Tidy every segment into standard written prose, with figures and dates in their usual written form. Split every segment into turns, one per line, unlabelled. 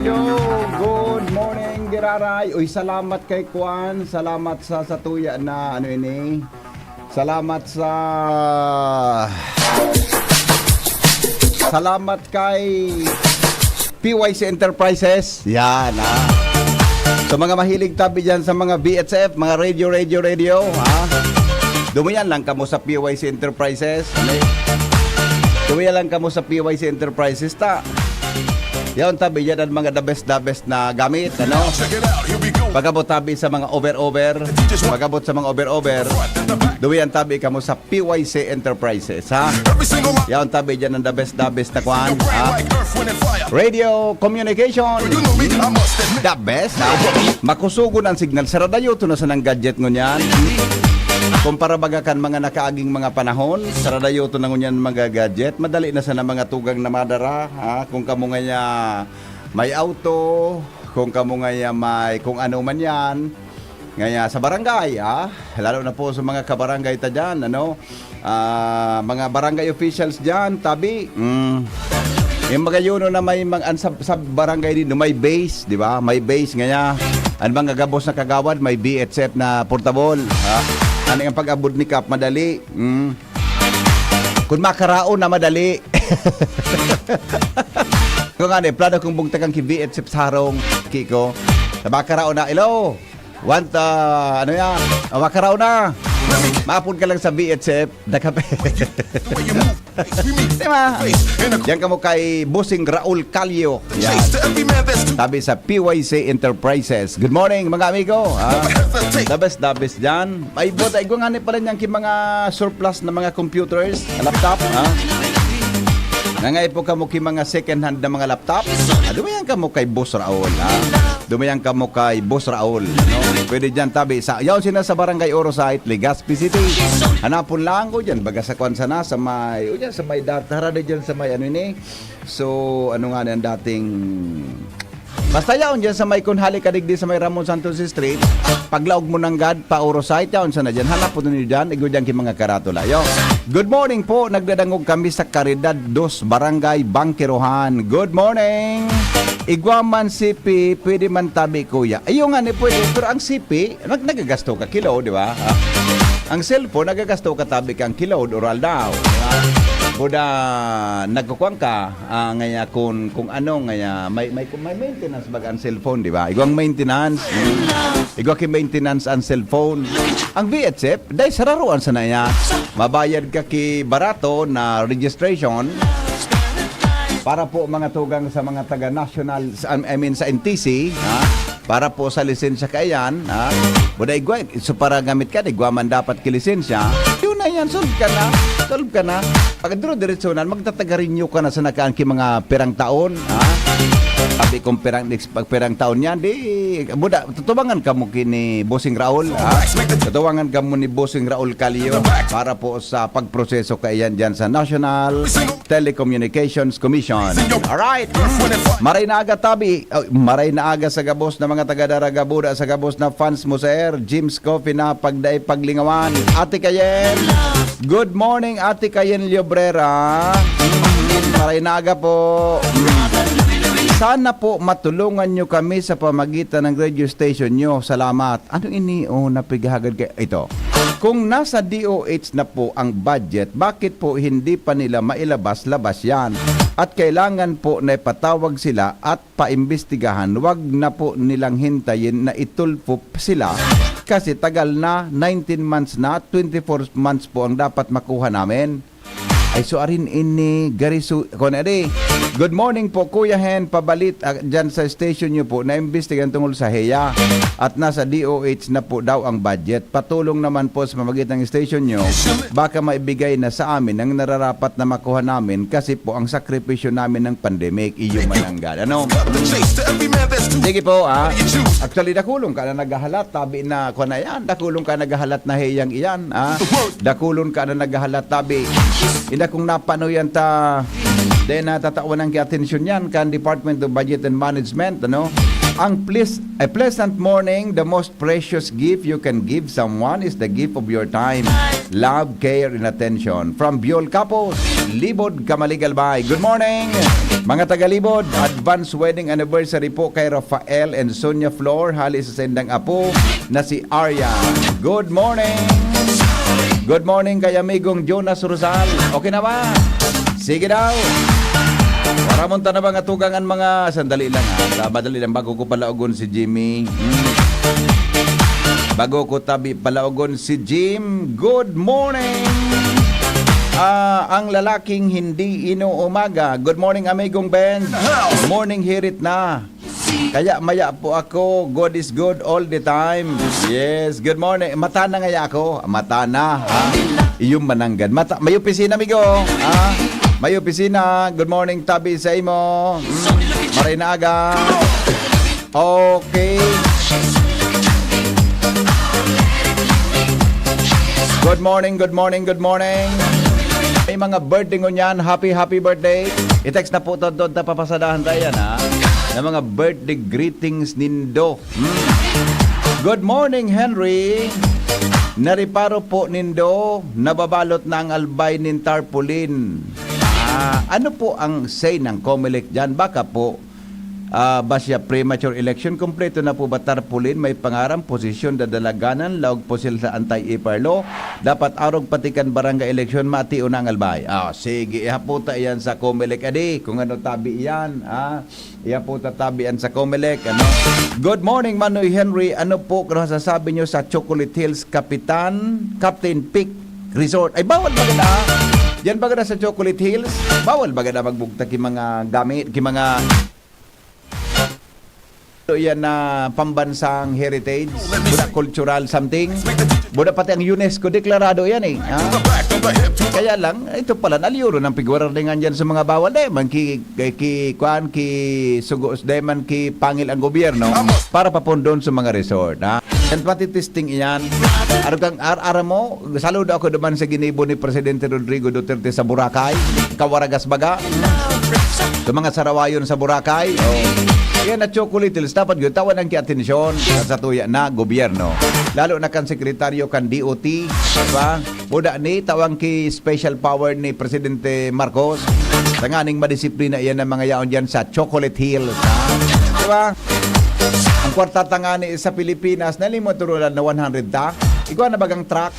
Yo, good morning Giraray. Uy, salamat kay Kwan. Salamat sa tuya na ano ini. Salamat Salamat kay PYC Enterprises. Yan So mga mahilig tabi dyan sa mga BHF, mga radio Dumayan lang kamo sa PYC Enterprises. Dumayan lang kamo sa PYC Enterprises Yan tabi yan ang mga the best na gamit, Pagabot tabi sa mga over. Pagabot sa mga over. Duwi ang tabi kamo sa PYC Enterprises, Yan tabi yan ang the best na kwan, Radio communication. The best, Makusugon ang signal. Saradayo to na sa ng gadget ngunyan. Kumpara bagakan mga nakaaging mga panahon, saradayo to na ngunyan mga gadget. Madali na sa mga tugang na madara, Kung kamo nga may auto, kung kamo nga may kung ano man yan. Ngaya sa barangay, lalo na po sa mga kabarangay ta dyan, mga barangay officials dyan, tabi. Yung mga yuno na may sa barangay din, may base, di ba? May base ngaya. Ang mga gabos na kagawad, may BHF na portable, Ano ang pag-abot ni Kap, madali. Kung makaraon na madali. Kung plano kong bugtagang ki BHF sarong, Kiko. Makaraon na, hello. Makaraon na. Maapon ka lang sa BHF, dakape. Diba? Yan ka mo kay Bossing Raul Calio. Yan. Tabi sa PYC Enterprises. Good morning mga amigo. The best dyan. May buta, igwanganip pala niyan ki mga surplus na mga computers, laptop. Ngangay po kamo ki mga second hand na mga laptop. Dumayan ka mo kay Boss Raul. Dumayan ka mo kay Boss Raul. Pwede dyan tabi. Yaw sina sa Barangay Orosite, Legazpi City. Hanapon lang ko dyan. Baga sa kwan sana sa may, sa may harada dyan sa may So, ano nga yan dating... Basta yaon dyan sa may kunhali kadigdi sa may Ramon Santos Street. Paglaog mo ng God, pa Orosite, yaon sana dyan. Hanap po ninyo dyan. Igo dyan ki mga karatula. Yo. Good morning po. Nagdadangog kami sa Caridad 2, Barangay Bangkirohan. Good morning. Igwaman sipi, pwede man tabi kuya. Ayun nga ni pwede. Pero ang sipi, nagagasto ka kilo, di ba? Ang cellphone, nagagasto ka tabi kang kilo, oral daw. Diba? Buda nagkukuang ka ngaya kung ano ngaya may maintenance bag ang cellphone, di ba? Igwang maintenance. Igwa ki maintenance ang cellphone. Ang VHF dai sararuan sa naya. Mabayad ka ki barato na registration para po mga tugang sa mga taga national, sa NTC, para po sa lisensya kayan, buda igwa so para gamit ka igwa man dapat ki lisensya. Yun na yan, solve ka na. Pag diretso-diretsonan, magtataga-renew ka na sa nakaan ki mga perang taon, Sabi kong perang taon yan, buda, tutubangan ka mo kini Bossing Raul, tutubangan ka mo ni Bossing Raul Calio para po sa pagproseso kayan dyan sa National Telecommunications Commission. Alright, maray na aga tabi, maray na aga sa gabos na mga taga-daraga buda sa gabos na fans mo sa air, Jim's Coffee na paglingawan. Ate Kayen, good morning Ate Kayen Llobrera. Maray na aga po. Sana po matulungan nyo kami sa pamagitan ng radio station nyo. Salamat. Ano ini? Napigahagad kayo. Ito. Kung nasa DOH na po ang budget, bakit po hindi pa nila mailabas-labas yan? At kailangan po na ipatawag sila at paimbestigahan. Huwag na po nilang hintayin na itulpo sila. Kasi tagal na, 19 months na, 24 months po ang dapat makuha namin. Ay so arin ini garisu konari. Good morning po Kuya Hen, pabalit dyan sa station nyo po na imbestigan tungkol sa HEA at nasa DOH na po daw ang budget. Patulong naman po sa pamagitan ng station nyo, baka maibigay na sa amin ang nararapat na makuha namin kasi po ang sakripisyo namin ng pandemic iyo mananggal. Ano? Sige po Actually dakulong ka na naghahalat, tabi na ko na yan. Dakulong ka naghahalat na HEA iyan. Dakulong ka na naghahalat tabi. Hindi kung napano yan then natatawan ng atensyon yan kan Department of Budget and Management, Ang a pleasant morning, the most precious gift you can give someone is the gift of your time, love, care, and attention. From Biol Capos, Libod, Camaligalbay. Good morning! Mga tagalibod, advance wedding anniversary po kay Rafael and Sonia Flor, hali sa sendang apo na si Arya. Good morning! Good morning kay amigong Jonas Rosal. Okay na ba? Sige daw. Para munta na ba nga tugangan mga sandali lang ha. Madali lang bago ko palaugon si Jimmy. Bago ko tabi palaugon si Jim. Good morning! Ang lalaking hindi inuumaga. Good morning amigong Ben. Morning hirit na. Kaya maya po ako. God is good all the time. Yes, good morning. Mata na ngaya ako. Mata na. Ha? Iyong mananggan. Mata. May opisina amigo. Ha? May opisina. Good morning tabi sa imo. Maray na aga. Okay. Good morning, good morning, good morning. May mga birthday ngunyan. Happy birthday. I-text na po to na papasadahan tayo na mga birthday greetings nindo. Good morning, Henry. Nariparo po nindo. Nababalot na ang albay nin tarpaulin. Ano po ang say ng COMELEC dyan? Baka po basya premature election, kompleto na po ba tarpaulin, may pangarang posisyon dadalaganan, laog po sila sa anti-IPR law, dapat arog patikan barangay election, mati unang albay. Sige, ihaputa yan sa COMELEC, adi, kung ano tabi yan, ihaputa tabi yan sa COMELEC, ano. Good morning, Manoy Henry, ano po kung sasabi nyo sa Chocolate Hills Captain Peak Resort? Ay, bawal ba ganda? Yan ba ganda sa Chocolate Hills? Bawal ba ganda magbugta ki mga gamit, ki mga yan na pambansang heritage, buda cultural something, buda pati ang UNESCO deklarado yan eh. Kaya lang, ito pala naliyuro ng pigwarardingan dyan sa mga bawal man ki sugos man ki pangil ang gobyerno para papundon sa mga resort. And pati testing iyan. Ara mo, saludo ako naman sa ginibo ni Presidente Rodrigo Duterte sa Boracay, Kawaragas baga. Sa mga sarawayon sa Boracay. Yan na Chocolate Hills, dapat yun, tawan ang kiatensyon sa tuya na gobyerno. Lalo na kan sekretaryo kan DOT, diba? Buda ni, tawang ki special power ni Presidente Marcos. Tanganing madisiplina yan ng mga yaon dyan sa Chocolate Hills. Diba? Ang kwarta tangani sa Pilipinas, nalimot turulan na 100 ta. Ikaw na bagang truck?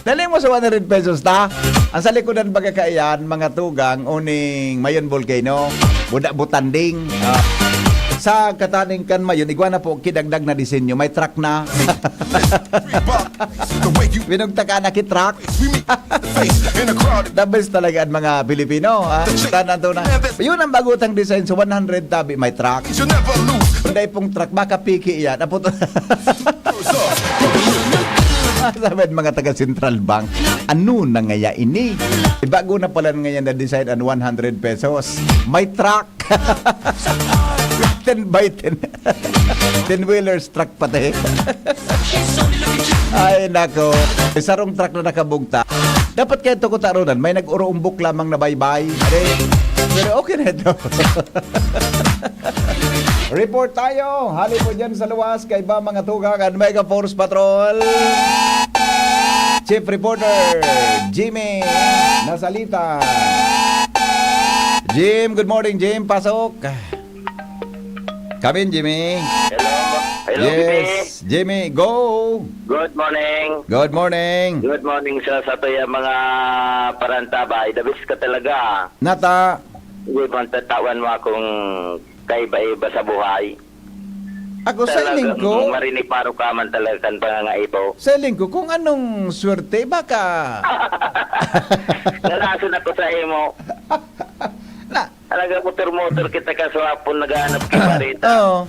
Daling mo sa 100 pesos ta. Ang sa likodan baga kaiyan, mga tugang, uning mayon volcano, buda butanding. Sa kataning kan mayon, igwa na po kidagdag na disenyo, may truck na. Pinugtaka na ki-truck. The best talaga ang mga Pilipino. Tanan to na. Yun ang bagutang design sa 100 tabi, may truck. Hindi pong truck, baka piki yan. Apo to. Sabi mga taga Central Bank, ano na ngaya ini? Bago na pala ngayon na design ang 100 pesos. May truck. 10 by 10. 10-wheelers truck pati. Ay nako. Sarong truck na nakabugta. Dapat kaya ito ko tarunan, may nag-uruumbok lamang na bye-bye. Pero okay na ito. Report tayo. Hali po dyan sa luwas kay ba mga tugakan Mega Force Patrol. Chief Reporter Jimmy Nasalita. Jim, good morning Jim. Pasok. Come in Jimmy.
Hello,
yes, Jimmy, go.
Good morning.
Good morning.
Good morning sa toya mga parantabay. Dabis ka talaga.
Nata.
Hindi mo tatawan mo akong kaiba-iba sa buhay.
Ako sa lingko.
Marinig paro ka man talaga kan pangangaibo.
Sa lingko, kung anong swerte, baka.
Nalason ako sa imo.
Na.
Talaga motor-motor kita kaswapon naghanap kita rito.
Oo.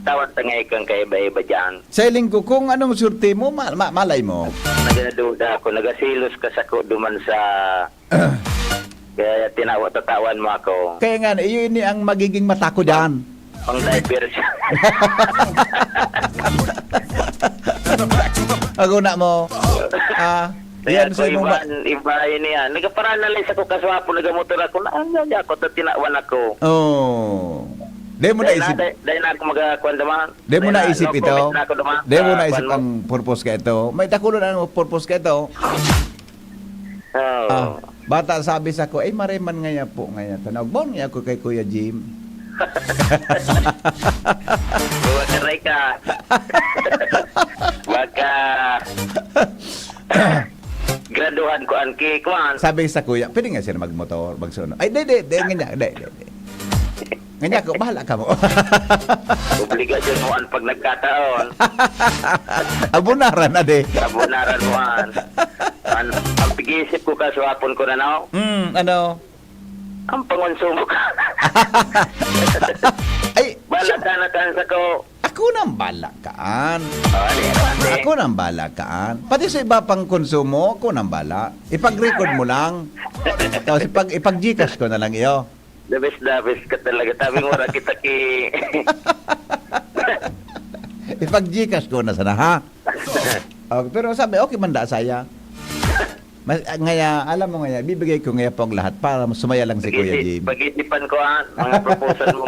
Tawag tangay kang kaiba-iba dyan.
Sa lingko, kung anong swerte mo, malay mo.
Naganaduda ako. Nagasilos ka sa duman sa... Kaya tatawan mo ako.
Kaya nga, iyon ang magiging mata ko dyan.
Pang diversion.
Ako na mo. Yan sa imong
iba yun yan. Nagaparanalis ako kaswapo, nagamotor ako. Naanya ako, tinawan ako.
Oh. Di mo naisip.
Dahil na ako magkakuan naman.
Di mo naisip ito. Di mo naisip ang
mo.
purpose ka ito. May takulon ang purpose ka ito. Bata sabi sa ko, ay mareman nga po ngayon. Tanawag mo nga ako kay Kuya Jim.
Huwag ka ray ka. Huwag ka. Graduhan ko ang kikuan.
Sabi sa kuya, pwede nga siya magmotor, magsunod. Ay, di, ganyan, di. Ganyan ko, bahala ka mo.
Obligasyon mo an pag nagkataon.
Abunaran na, de.
Kabunaran mo an. Ang pag-iisip ko kaswapon ko na now.
Ano?
Ang pangonsumo ka.
Ay,
Balatan sa ko.
ako nang balakaan.
Ate.
Ako nang balakaan. Pati sa iba pang konsumo, ako nang bala. Ipag-record mo lang. Tapos ipag-gcash ko na lang iyo.
The best ka talaga. Tabing wala kita ki...
Ipag-gcash ko na sana, ha? Okay, pero sabi, okay man da saya. Ngaya, alam mo ngaya, bibigay ko ngaya po ang lahat para sumaya lang si Kuya Jim.
Pag-isipan ko mga proposal mo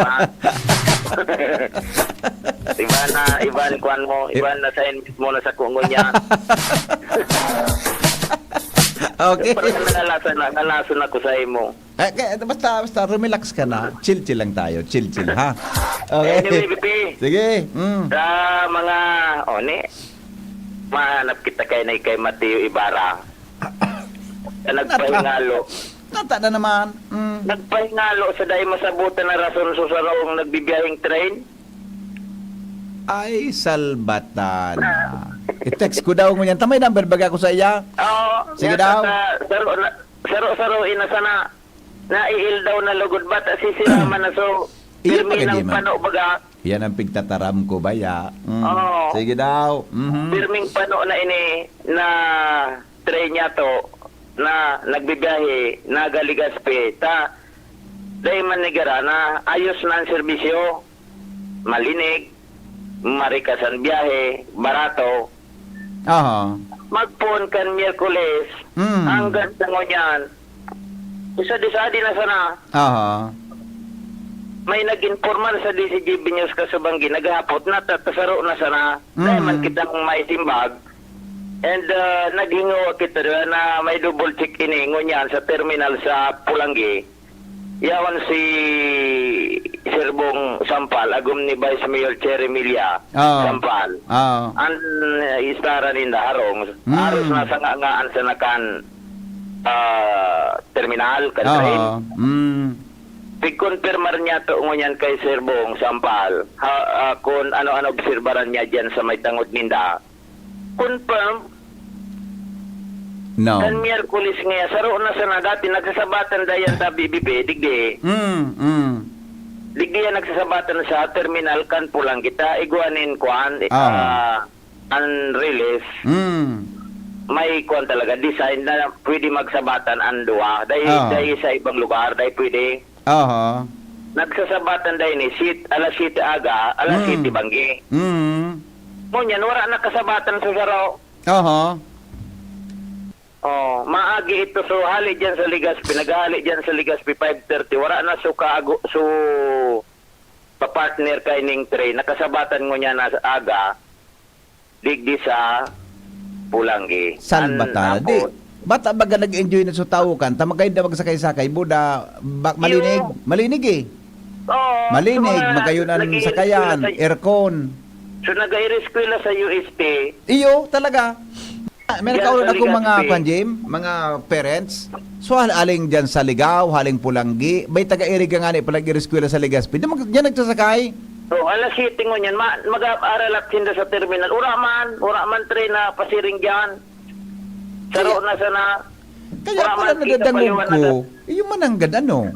iba na sa invis mo na sa kungon niya.
Okay.
Parang nalason ako sa imo.
Basta relax ka na. Chill lang tayo. Chill, ha? Okay.
Anyway, BP,
Sige.
sa mga, mahanap kita kay Mateo Ibarra. Nagpahingalo.
Nata na naman.
Nagpahingalo sa dahil masabutan na rason sa sarawang nagbibiyahing train.
Ay, salbatana. I-text ko daw ngunyan. Tamay number baga ko sa iya.
Oo.
Sige daw.
Saro-saroin na sana. Naiil daw na lugod ba't sisiraman na so.
Iya
Pirmi
pa,
ng
Jim.
pano baga.
Yan ang pigtataram ko, baya.
Oo.
Sige daw.
Pirming pano na ini na train niya to na nagbibiyahe na Galigaspe ta dahil manigara na ayos na ang serbisyo, malinig, marikas ang biyahe, barato.
Aha.
Magpon kan Miyerkules hanggang sa ngunyan. Isa-disadi na sana.
Aha.
May nag-informal sa DCGB News Kasubanggi, naghapot na tatasaro na sana. Dahil man kitang may timbag. And naghingo kita doon na may double check iningo niyan sa terminal sa Pulanggi. Yawan si Serbong Sampal, agum ni Vice Mayor Cherry Milia Sampal. Ang istara ninda harong. Aros na sa ngaan sa nakan terminal, kan train. Pig-confirmar niya to ngunyan kay Serbong Sampal. Kung ano-ano obserbaran niya dyan sa may tangod ninda. Confirm.
No.
Kan Miyerkules nga, saro na sana dati nagsasabatan dayan sa BBP, digdi. Digdi yan nagsasabatan sa terminal kan pulang kita, iguanin kuan, unrelease. May kuan talaga, design na pwede magsabatan ang duwa. Dahil sa ibang lugar, dahil pwede. Nagsasabatan dahil ni alas 7 aga, alas 7 banggi. Munyan, wala nakasabatan sa saro. Maagi ito so hali dyan sa Ligaspi, naghali dyan sa Ligaspi 5:30, wala na papartner kay ning train, nakasabatan mo niya na aga, digdi sa Pulanggi.
San bata? Di, bata baga nag-enjoy na sa tao kan, tamagay na magsakay-sakay, buda, malinig eh. Malinig, magayunan sakayan, aircon.
So nag-ireskwela sa UST.
Iyo, talaga. Meron kaulan akong mga
Ligaspi.
kanjim, mga parents. So aling dyan sa Ligaw, haling Pulanggi. May taga-irig ka nga ni palang ireskwela sa Ligaspi. Diyan nagsasakay.
So alas 7 mo niyan, mag-aaral at sinda sa terminal. Ura man train na pasiring dyan. Saro na sana.
Kaya pala nagdadangog ko. Iyo man ang ganda, no?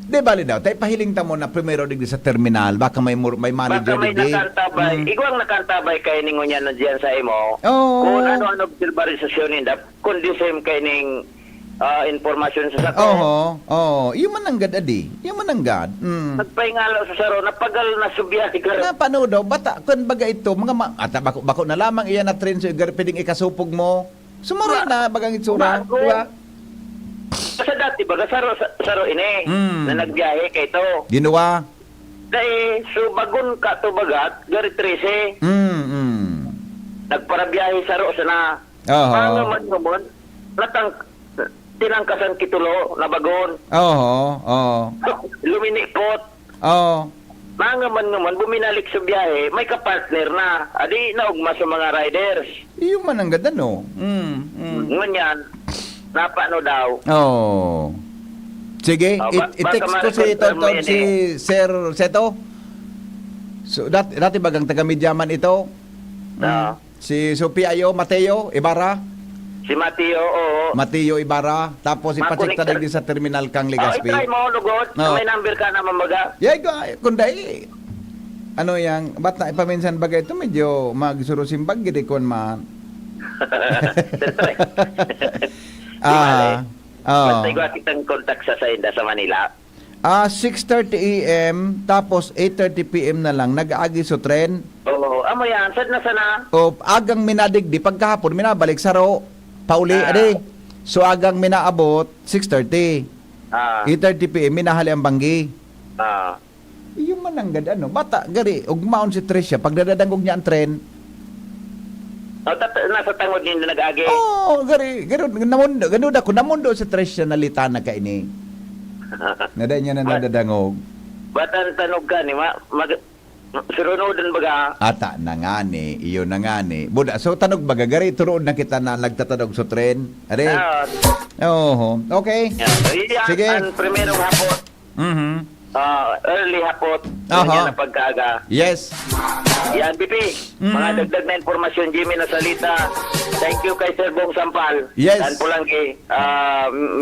Di bali daw, tayo pahiling ta mo na primero digdi sa terminal, baka may manager
Baka may
digdi.
nakantabay. Igwang nakantabay kay ningo niya na diyan sa imo. Kung ano-ano observasyon ninda, kung di same kay ning informasyon sa sako.
Iyo man ang ganda di. Iyo man ang gad.
Nagpahingalo sa saro, napagal na subiyahe ka.
Na paano daw, bata, kun baga ito, mga bako na lamang iyan na train so pwedeng ikasupog mo. Sumara na bagang itsura. Di ba?
Sa dati baga saro ini na nagbiyahe kay to.
Ginawa.
Dahil subagon ka to bagat, gari 13. Nagparabiyahe saro sana. Paano man naman, tinangkasan kitulo na bagon.
Oo.
Luminipot.
Oo.
Mangaman buminalik sa biyahe, may kapartner na. Adi naugma sa mga riders.
Iyo man ang ganda, no?
Ngunyan, napano daw.
Oo. Sige,
Oh,
i-text
baka
ko si
ma-confirm mo
Tonton,
yun
si Sir Seto. So, dati bagang taga-Midyaman ito.
Ah.
Si Sopiayo, Mateo, Ibarra.
Si Mateo, oo.
Mateo Ibarra. Tapos ipacheck
Makonektar.
tayo din sa Terminal Kang
Oh,
Legazpi.
itry mo, lugod.
No.
May number ka na mamaga.
Yeah, kundi ano yang ba't na ipaminsan bagay ito medyo magsurusimbag gidi kon man.
Basta igwa kitang contact sa Sainda sa Manila.
6:30 AM tapos 8:30 PM na lang nag-aagi sa tren.
Oo, amo yan. Sad na sana.
O agang minadig di pagkahapon minabalik sa ro. Pauli
Ah.
ade. So agang minaabot 6:30. 8:30 PM minahali ang banggi. Yung mananggad ano, bata gari ugmaon si Tricia pag dadadangog niya ang tren.
Nasa tangod niya na nag-agi.
Oh, gari namundo, ganun ako namundo si Tricia nalita na kaini. Nada niya na nadadangog.
Batan tanog ka ni surunodan baga.
Ata na nga ni, iyo na nga ni. Buda, so tanog baga, gari turoon na kita na nagtatanog sa tren. Are? Oo, okay. Sige.
Ang primerong hapot, early hapot, ganyan na pagkaaga.
Yes.
Yan, BP. Mga dagdag na informasyon, Jimmy na salita. Thank you kay Sir Bong Sampal.
Yes.
Dan po lang kay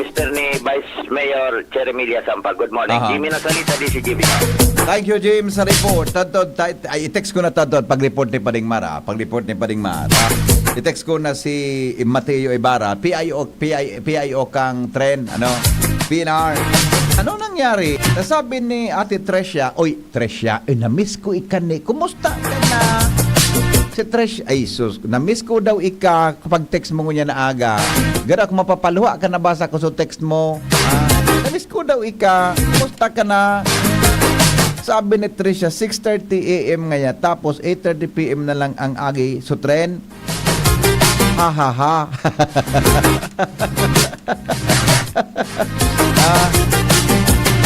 Mr. ni Vice Mayor Cheremilia Sampal. Good morning. Jimmy na salita, di si Jimmy.
Thank you, James, sa report. I-text ko na Tadtod pag-report ni Pading Mara. Pag-report ni Pading Mara. I-text ko na si Mateo Ibarra. PIO kang tren. PNR. Ano nangyari? Nasabi ni Ate Tricia, na-miss ko ikan ni. Kumusta ka na? Si Tricia, sus, na-miss ko daw ika kapag text mo niya na aga. Gara kung mapapaluha ka nabasa ko sa text mo. Na-miss ko daw ika. Kumusta ka na? Sabi ni Tricia, 6:30 AM ngayon, tapos 8:30 PM na lang ang agi sa tren. Ha ha ha.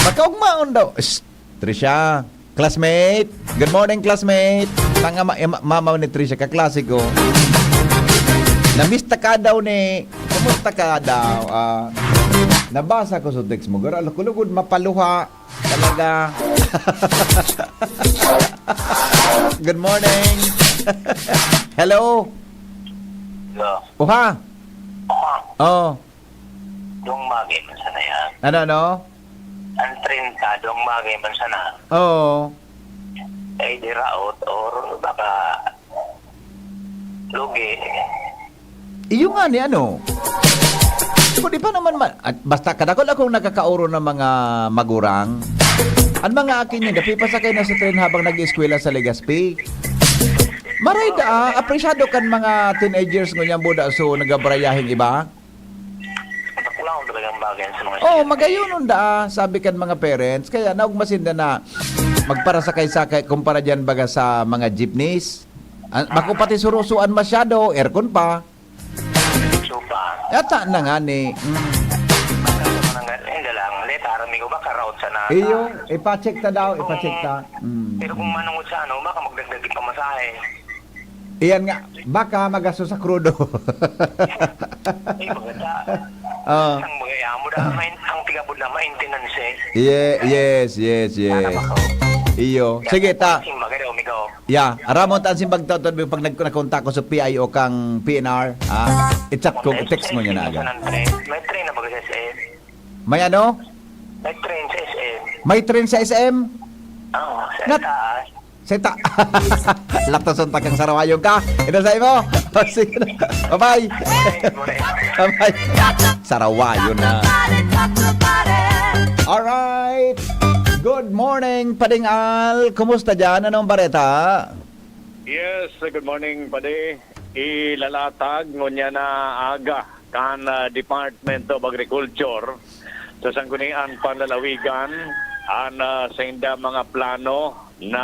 Makaugmaon daw. Tricia, classmate. Good morning, classmate. Tanga mama ni Tricia, kaklase ko. Namista ka daw ni. Kumusta ka daw? Nabasa ko sa text mo. Gara, kulugod mapaluha. Talaga. Good morning. Hello. Oha. Oh.
Dong magi man sana yan.
Ano?
Ang train ka, dong magi man sana.
Oo.
Ay di raot or baka lugi.
Iyo nga ni ano. Kung di pa naman at basta kadakol akong nakakauro ng mga magurang. Ang mga akin yun, dapi pasakay na sa tren habang nag-eskwela sa Legazpi. Maray da, apresyado kan mga teenagers ngunyan buda so nagabrayahing iba.
Nakulang talagang bagay sa mga
Oh, magayunon da, sabi kan mga parents. Kaya naugmasinda na magparasakay-sakay kumpara dyan baga sa mga jeepneys. Bako pati surusuan masyado, aircon pa.
supa.
Yata na nga ni.
Hindi lang, leta arami ko ba ka-route sa na.
Iyo, ipacheck ta daw, ipacheck ta.
Pero kung manungod sa baka magdagdag pa masahe.
Iyan nga, baka magasto sa krudo.
Ay, maganda. Ang mga mo na, ang tigabod na maintenance
Yes. Iyo. Sige, ta.
Sing maganda, umigaw.
Yeah, aramon ta simbag taon pag nagkontak ko sa PIO kang PNR. I-chat ko, text mo niya na agad.
May train na baga sa SM.
May ano?
May train sa SM.
May train sa SM?
Oo, sa
Nat-
taas.
Seta. Laptason takang sarawayong ka. Ito sa imo. Sige na. Bye-bye. Bye-bye. Sarawayo na. Alright. Good morning, Pading Al. Kumusta dyan? Anong bareta?
Yes, good morning, Pade. Ilalatag ngunya na aga kan Department of Agriculture sa sanggunian panlalawigan an sa inda mga plano na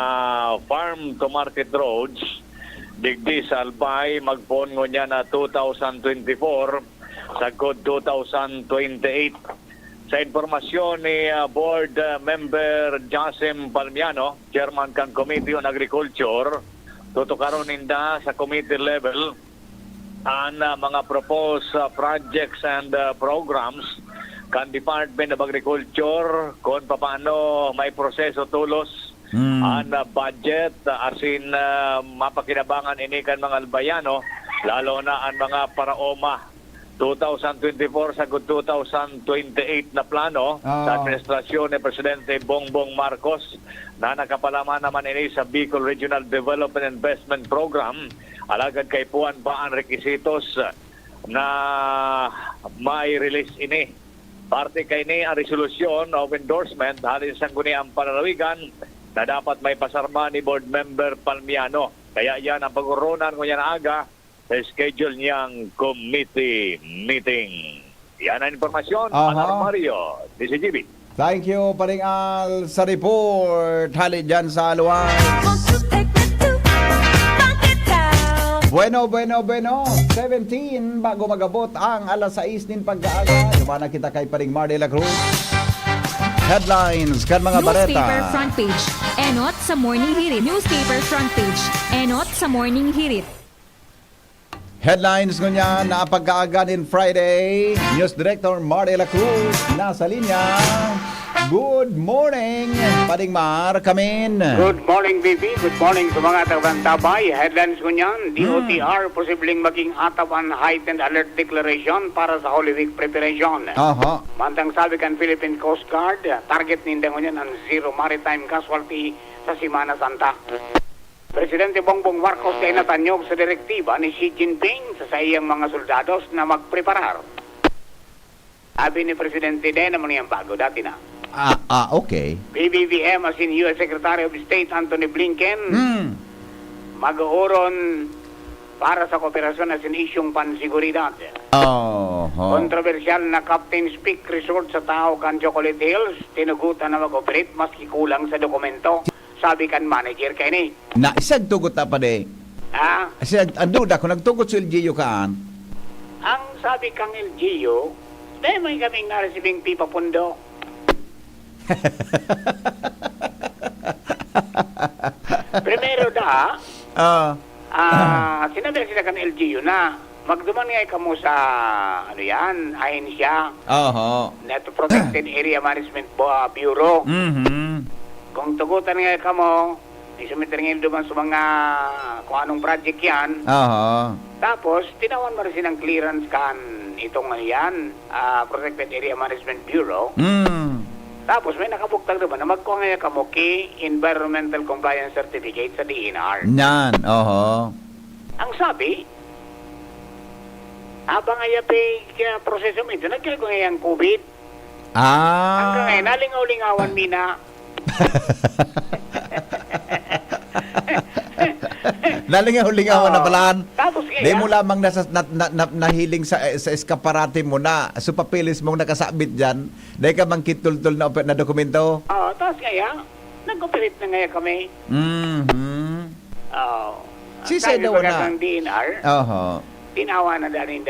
farm to market roads digdi sa Albay magpon ngunya na 2024 sa good 2028. Sa informasyon ni Board Member Jasim Palmiano, Chairman kan Committee on Agriculture, tutukaron ninda sa committee level ang mga proposed projects and programs kan Department of Agriculture kung paano may proseso tulos ang budget asin mapakinabangan ini kan mga albayano, lalo na ang mga paraoma 2024 sa 2028 na plano sa administrasyon ni Presidente Bongbong Marcos na nakapalaman naman ini sa Bicol Regional Development Investment Program. Alagad kay puan pa ang requisitos na may release ini. Parte kay ni ang resolution of endorsement halin sa ang panalawigan na dapat may pasarma ni Board Member Palmiano. Kaya yan ang pag-urunan ko yan aga sa schedule niyang committee meeting. Yan ang informasyon. Anar Mario, DCGB.
Thank you, Paring Al, sa report. Hali dyan sa Aluay. Bueno. 17 bago magabot ang alas 6 din pag-aaga. Lumana kita kay Paring Mar de la Cruz. Headlines kan mga bareta.
Newspaper front page. Enot sa Morning Hirit. Newspaper front page. Enot sa Morning Hirit.
Headlines ngunyan na pag-aaga din Friday. News Director Mar de la Cruz nasa linya. Good morning, Paring Mar, kamin.
Good morning, VP. Good morning sa mga taga-tabay. Headlines ko niyan, DOTR posibleng maging atawan heightened alert declaration para sa Holy Week preparation.
Aha.
Mantang sabi kan Philippine Coast Guard, target ninda ko niyan ang zero maritime casualty sa Semana Santa. Presidente Bongbong Marcos ay natanyog sa direktiba ni Xi Jinping sa iyang mga soldados na magpreparar. Sabi ni Presidente din naman yung bago dati na.
Okay.
PBBM as in U.S. Secretary of State Anthony Blinken mag-uuron para sa kooperasyon as in isyong pansiguridad. Kontrobersyal na Captain's Peak Resort sa tao kan Chocolate Hills, tinugutan na mag-operate maski kulang sa dokumento. Sabi kan manager kay ni.
Na isang tugot na pa de. Ang duda ko, nagtugot sa LGU kaan.
Ang sabi kang LGU, dahil may kaming naresibing pipa pundo. Primero sinabi sila kan LGU na magduman nga kamo sa ahensya Net Protected Area Management Bureau. Kung tugutan nga kamo isumitir nga duman sa mga kung anong project yan. Tapos tinawan mo rin silang clearance kan itong Protected Area Management Bureau. Tapos may nakabuktag naman na magkuha nga kamo key Environmental Compliance Certificate sa DNR.
Yan,
Ang sabi, habang nga proseso mo ito, nagkaya ko nga yung COVID. Hanggang ngayon, nalingaw-lingawan mina.
Nalingaw-lingawan na palaan.
Tapos
Di mo lamang nahiling sa eskaparate mo na supapilis mong nakasabit dyan. Dahil ka mang kitultul na dokumento.
Tapos kaya, nag-operate na nga kami.
Sisay daw na.
Ang DNR, tinawa na daning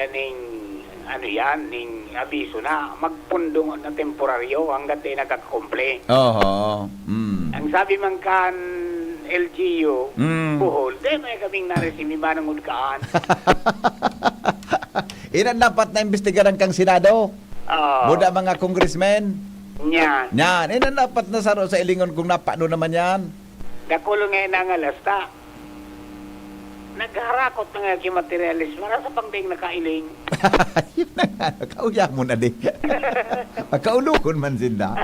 ning abiso na magpundong na temporaryo hanggat ay nagkakomple. Ang sabi man kan LGU, Bohol, dahil may kaming naresimi manang udkaan.
Ilan dapat na imbestigaran kang Senado? Buda mga congressmen?
Yan.
Ilan dapat na saro sa ilingon kung napano naman yan?
Kakulong ngayon na nga lasta. Nagharakot na nga kimaterialis. Marasa pang ding nakailing.
Yun na nga, kauya mo na din. Magkaulukon man sinda.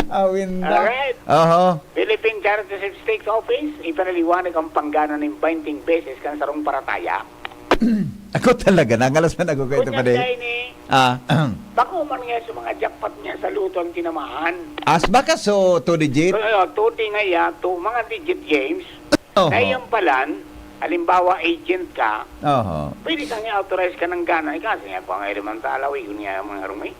Awin na.
Alright. Philippine Charity Stakes Office, ipinaliwanag ang panggana ng 20 beses kan sarong parataya.
Ako talaga, nangalas man ako kayo ito pa din.
Baka umar nga sa mga jackpot niya sa luto ang tinamaan.
As baka so, 2 digit?
2 nga ya, mga digit games. Kaya yung palan, halimbawa agent ka, pwede kang i-authorize ka ng gana. Kasi nga pa nga naman talawi, yun nga mga rumi.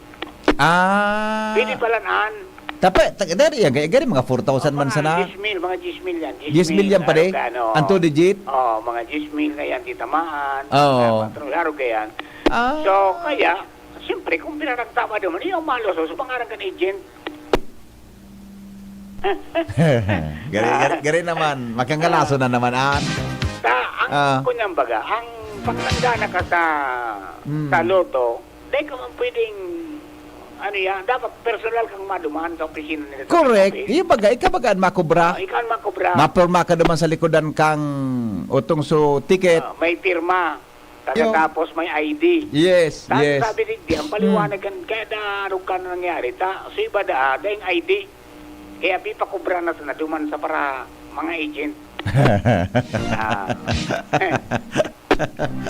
Pwede palanaan.
Tapi, dari yan, gaya mga 4,000 man sana.
Mga 10 mil yan.
10 mil yan pa din? Ang 2 digit?
Mga 10 mil na yan, titamaan. Laro ka yan. So, kaya, siyempre, kung pinaragtama naman, yung malos, so pangarang kan agent.
Gari naman. Makangalaso na naman,
Ang kunyang baga, ang pagtanda na ka sa loto, dahil ka man pwedeng, dapat personal kang maduman sa opisina nila.
Correct. Yung bagay, ikabagaan makubra.
Ikaw ang makubra.
Mapirma ka naman sa likodan kang utong so ticket.
May pirma. Tapos may ID.
Yes,
Tapos
yes.
sabi ni ang paliwanagan, kaya anong ka na nangyari, so iba dahil ID. Kaya pipakubra na sa naduman sa para mga agent.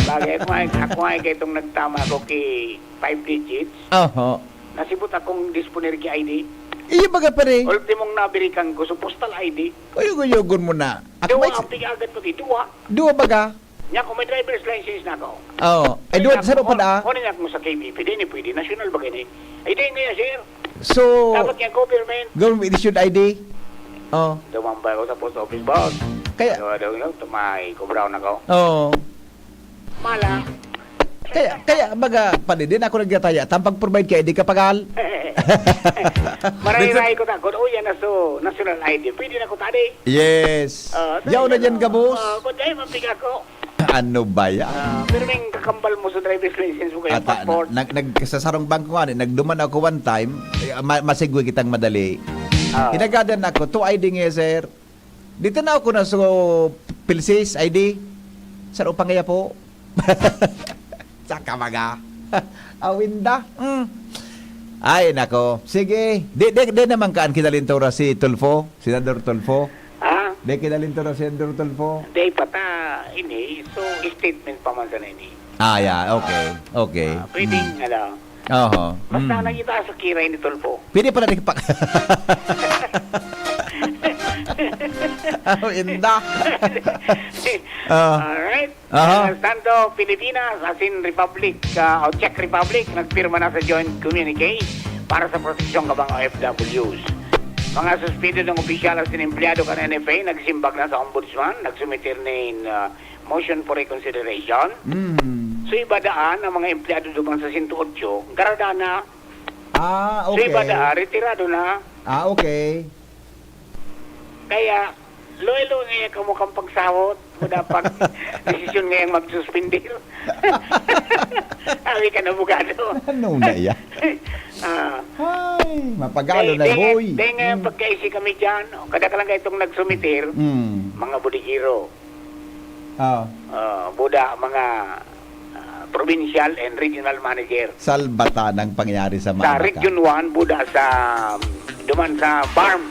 Bagay ako ay kaya itong nagtama ako kay 5 digits.
Oho.
Nasibot akong disponer kay ID.
Iyo baga pare.
Ultimong nabirikan ko, so postal ID.
Uyog-uyogon mo na. Ako
Duwa
may...
ang agad ko dito, ha?
Duwa baga?
Nya ko may driver's license na ako.
Oo. Ay, duwa, saan pa da?
Kunin ako sa KBP, di pwede. National ba ganyan? Ay, di nga, sir.
So,
Dapat yung government.
government issued ID? Oo.
Dumambay ako sa post office, boss.
Kaya,
Tumay, kubraw na ko.
oo.
Mala.
Kaya baga, pali din ako nagtataya. Tampag provide kay ID kapagal.
Maray-ray ko takot. O, yan na so, national ID. Pwede na ko tadi.
Yes. Yaw na dyan ka, boss.
Kung dahil mapiga ko.
Ano ba yan?
Pero may kakambal mo sa driver's license mo kayo, passport.
Sa sarong bangko nga, nagduman ako one time, masigwi kitang madali. Hinagadan ako, 2 ID nga, sir. Dito na ako na so, Pilsis ID. Saan upang kaya po? Saka maga. Awinda. Ay, nako. Sige. Di naman kaan kinalintura si Tulfo, Senador Tulfo. Di kinalintura si Senador Tulfo.
Di pata, ini. So, statement pa man sa ini.
Yeah. Okay. Okay.
Pwedeng,
Oho.
basta nakita sa kiray ni Tulfo.
Pwede pala nagpak... Awinda.
Alright.
Aha.
Stando Pilipinas, as in Republic, o Czech Republic, nagpirma na sa joint communique para sa proteksyon ka mga OFWs. Mga suspended ng opisyal at sinempleyado ka ng NFA, nagsimbag na sa ombudsman, nagsumitir ng motion for reconsideration. So iba daan ang mga empleyado doon sa 108, garada na.
Okay.
So iba daan, retirado na.
Okay.
Kaya, loyalo ngayon ka mo kang pagsahot, mo dapat desisyon ngayon magsuspindir. Sabi ka na bugado.
Ano na yan? Ay, mapagalo na, boy.
Dahil ngayon pagkaisi kami dyan, kada ka lang kayo itong nagsumitir, mga budigiro, buda, mga provincial and regional manager.
Salbata ng pangyari sa mga
Sa Region 1, buda sa, duman sa farm.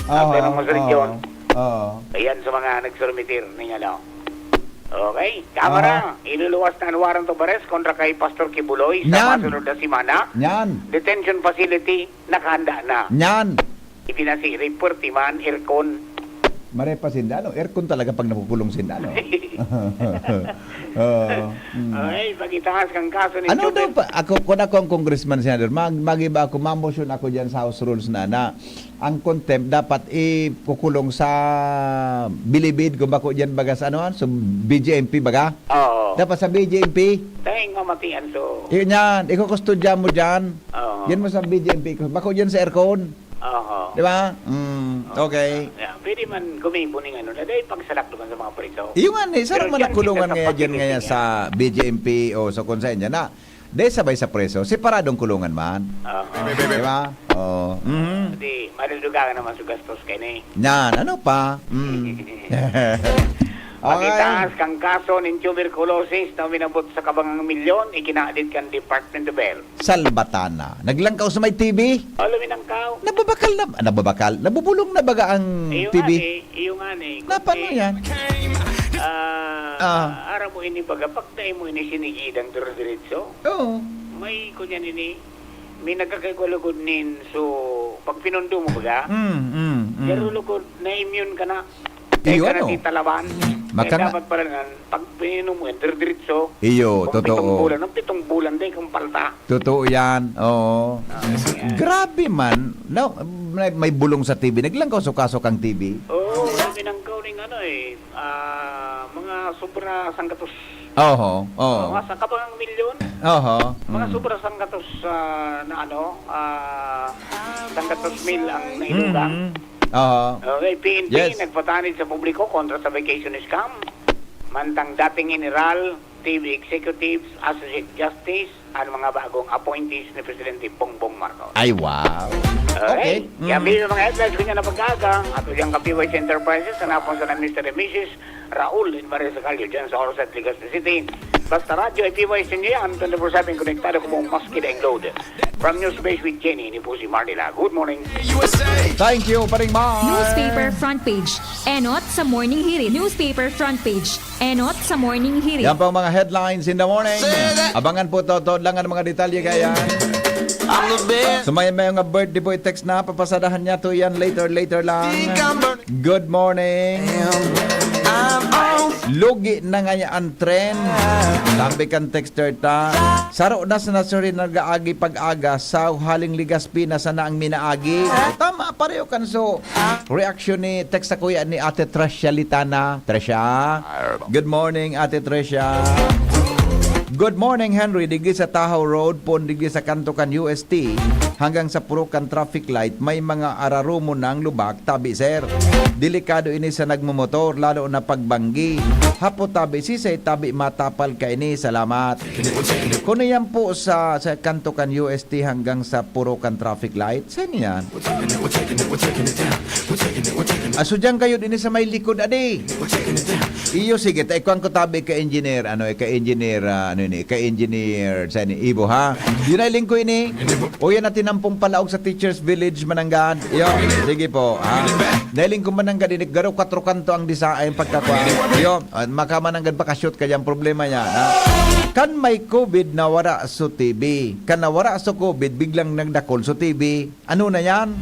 Pero mo sa region. Ayan sa mga nagsumitir ninyo daw. Okay, kamera, iluluwas na ang warrant of arrest kontra kay Pastor Kibuloy sa masunod na simana.
Yan.
Detention facility, nakahanda na.
Yan.
Ipinasi, report, timan, aircon.
Marepa sindano. Aircon talaga pag napupulong sindano.
Ay, pag-itaas kang kaso ni
Ano daw
Chubin.
pa? Kung ako ang congressman, senador, mag-iba ako, mamotion ako dyan sa House Rules na ang contempt dapat ikukulong sa bilibid, kung bako dyan baga sa so BJMP baga?
Oo.
Dapat sa BJMP.
Tayong mamatian so.
Yun yan, ikukustudya mo dyan.
Oo.
Yan mo sa BJMP. Bako dyan sa aircon.
Oo.
Di ba? Okay.
Pwede man gumibo ng dahil pagsalak naman sa mga preso.
Yung nga, sarang
Pero
man
dyan
kulungan
kita sa
ngayon dyan
facility
ngayon
niya.
sa BJMP o sa konsen dyan na dahil sabay sa preso, separadong kulungan man. Di ba? Oo.
Hindi, madudugangan naman sa gastos kayo na
Yan, ano pa?
Pagitaas kang kaso ng tuberculosis na minabot sa kabangang milyon, ikinaadit kang Department of Health.
Salbatana. Naglangkaw sa may TV.
Alamin ang kao.
Nababakal. Nabubulong na baga ang TV?
Iyo nga ni.
Na, paano yan?
Ara mo ini baga, pagtay mo ini sinigidang diretso.
Oo.
May kunyan ini, may nagkakagulugod nin, so pag pinundo mo baga, pero lugod na immune ka na.
Iyo,
Kaya ka
ano?
na titalaban.
Makanga-
Dapat pala nga, pag pininom mo yan, diretso.
Iyo,
Kung 7
totoo.
bulan, ang 7 bulan din kung palta.
Totoo yan. Oo. Grabe man. No, may bulong sa TV. Naglangkaw sa kaso kang TV.
Oo, sabi ng kauning mga sobra sangkatos
Oho. Oo.
Mga sangkatos ng milyon.
Oho.
Mga sobra sangkatos na sangkatos mil ang nailugang.
Oho.
Okay, PNP
Yes.
nagpatanid sa publiko kontra sa vacation scam. Mantang dating general, TV executives, associate justice, at mga bagong appointees ni Presidente Bongbong Marcos.
Ay, wow.
Okay.
Okay.
Kaya bilhin ng mga headlines kanya na pagkagang at yung ka-PYC Enterprises na napon sa na Mr. and Mrs. Raul Inmares Calio dyan sa Orosat, Legazpi City. Basta radyo ay PYC nyo yan. 24/7 konektado ko mong maski na load. From News Base with Jenny ni Pusi Martila. Good morning.
Thank you, Paring Mar.
Newspaper front page. Enot sa morning hirit. Newspaper front page. Enot sa morning hirit.
Yan po ang mga headlines in the morning. Abangan po to lang ang mga detalye kaya. So may mga birthday boy text na papasadahan niya to yan later lang. Good morning. Lugi na nga ang trend. Sabi kan texter ta. Saro na sa nasuri nag-aagi pag-aga sa haling Legazpi na sana ang minaagi. Tama pareho kan so. Reaction ni text sa kuya ni Ate Tresha Litana. Tresha. Good morning Ate Tresha. Good morning, Henry. Digi sa Tahoe Road, pon digi sa Kantukan UST, hanggang sa Purukan Traffic Light, may mga ararumo ng lubak, tabi, sir. Delikado ini sa nagmumotor, lalo na pagbanggi. Hapo tabi, sisay tabi, matapal ka ini. Salamat. Kung yan po sa Kantukan UST hanggang sa Purukan Traffic Light, saan yan? Aso dyan kayo din sa may likod, adi. Iyo, sige, taikuan ko tabi ka engineer, ka engineer sa ni Ibo, ha? Yun ay lingko ini. O yan natin ang palaog sa Teachers Village, Mananggad. Yo, sige po, ha? Nailing ko Mananggad, inik garo 4 kanto ang design pagkakwa. Yo, makamananggad bakashoot ka dyan, problema niya, ha? Kan may COVID na wara sa TV. Kan nawara sa COVID, biglang nagdakol sa TV. Ano na yan?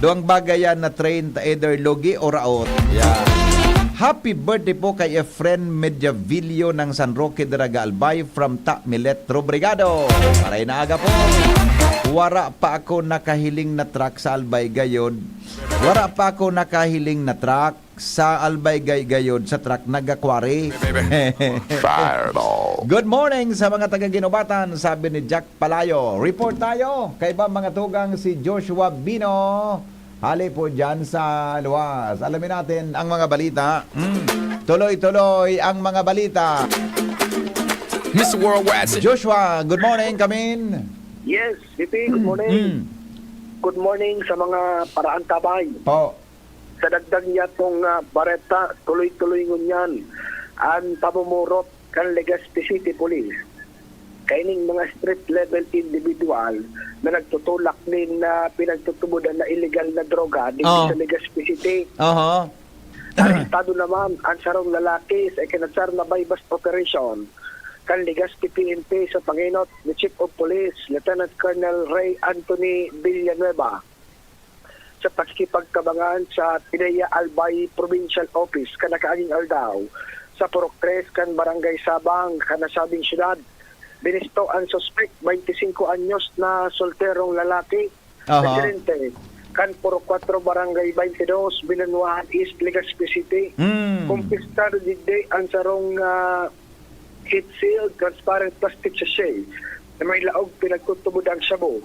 Doang bagay yan na train ta either logi or out. Yeah. Happy birthday po kay Efren Mediavillo ng San Roque de Albay from Ta Milet Robrigado. Maray na aga po. Wara pa ako nakahiling na truck sa Albay Gayod. Wara pa ako nakahiling na truck sa Albay Gayod sa truck nagakwari. Good morning sa mga taga-Ginobatan, sabi ni Jack Palayo. Report tayo kay ba mga tugang si Joshua Bino. Hali po dyan sa luwas. Alamin natin ang mga balita. Tuloy-tuloy ang mga balita.
Mr. Worldwide.
Joshua, good morning, kamin.
Yes, Pipi, good morning. Good morning sa mga paraan tabay.
Po.
Sa dagdag niya itong bareta, tuloy-tuloy ngunyan ang pamumurot kan Legazpi City Police. Kaining mga street level individual na nagtutulak din na pinagtutubudan na illegal na droga dito sa Legazpi City. Arestado naman ang sarong lalaki sa ikinatsar na bypass operation kan Legazpi PNP sa panginot ni Chief of Police Lieutenant Colonel Ray Anthony Villanueva sa pagkipagkabangan sa Pinaya Albay Provincial Office kanakaaging Aldao sa Purok 3 kan Barangay Sabang kanasabing syudad. Binisto ang suspect 25 anyos na solterong lalaki residente kan Purok 4 Barangay 22 Bilanuahan East Legazpi City. Kumpiskado digday ang sarong heat seal transparent plastic sachet na may laog pinagtutubod ang shabu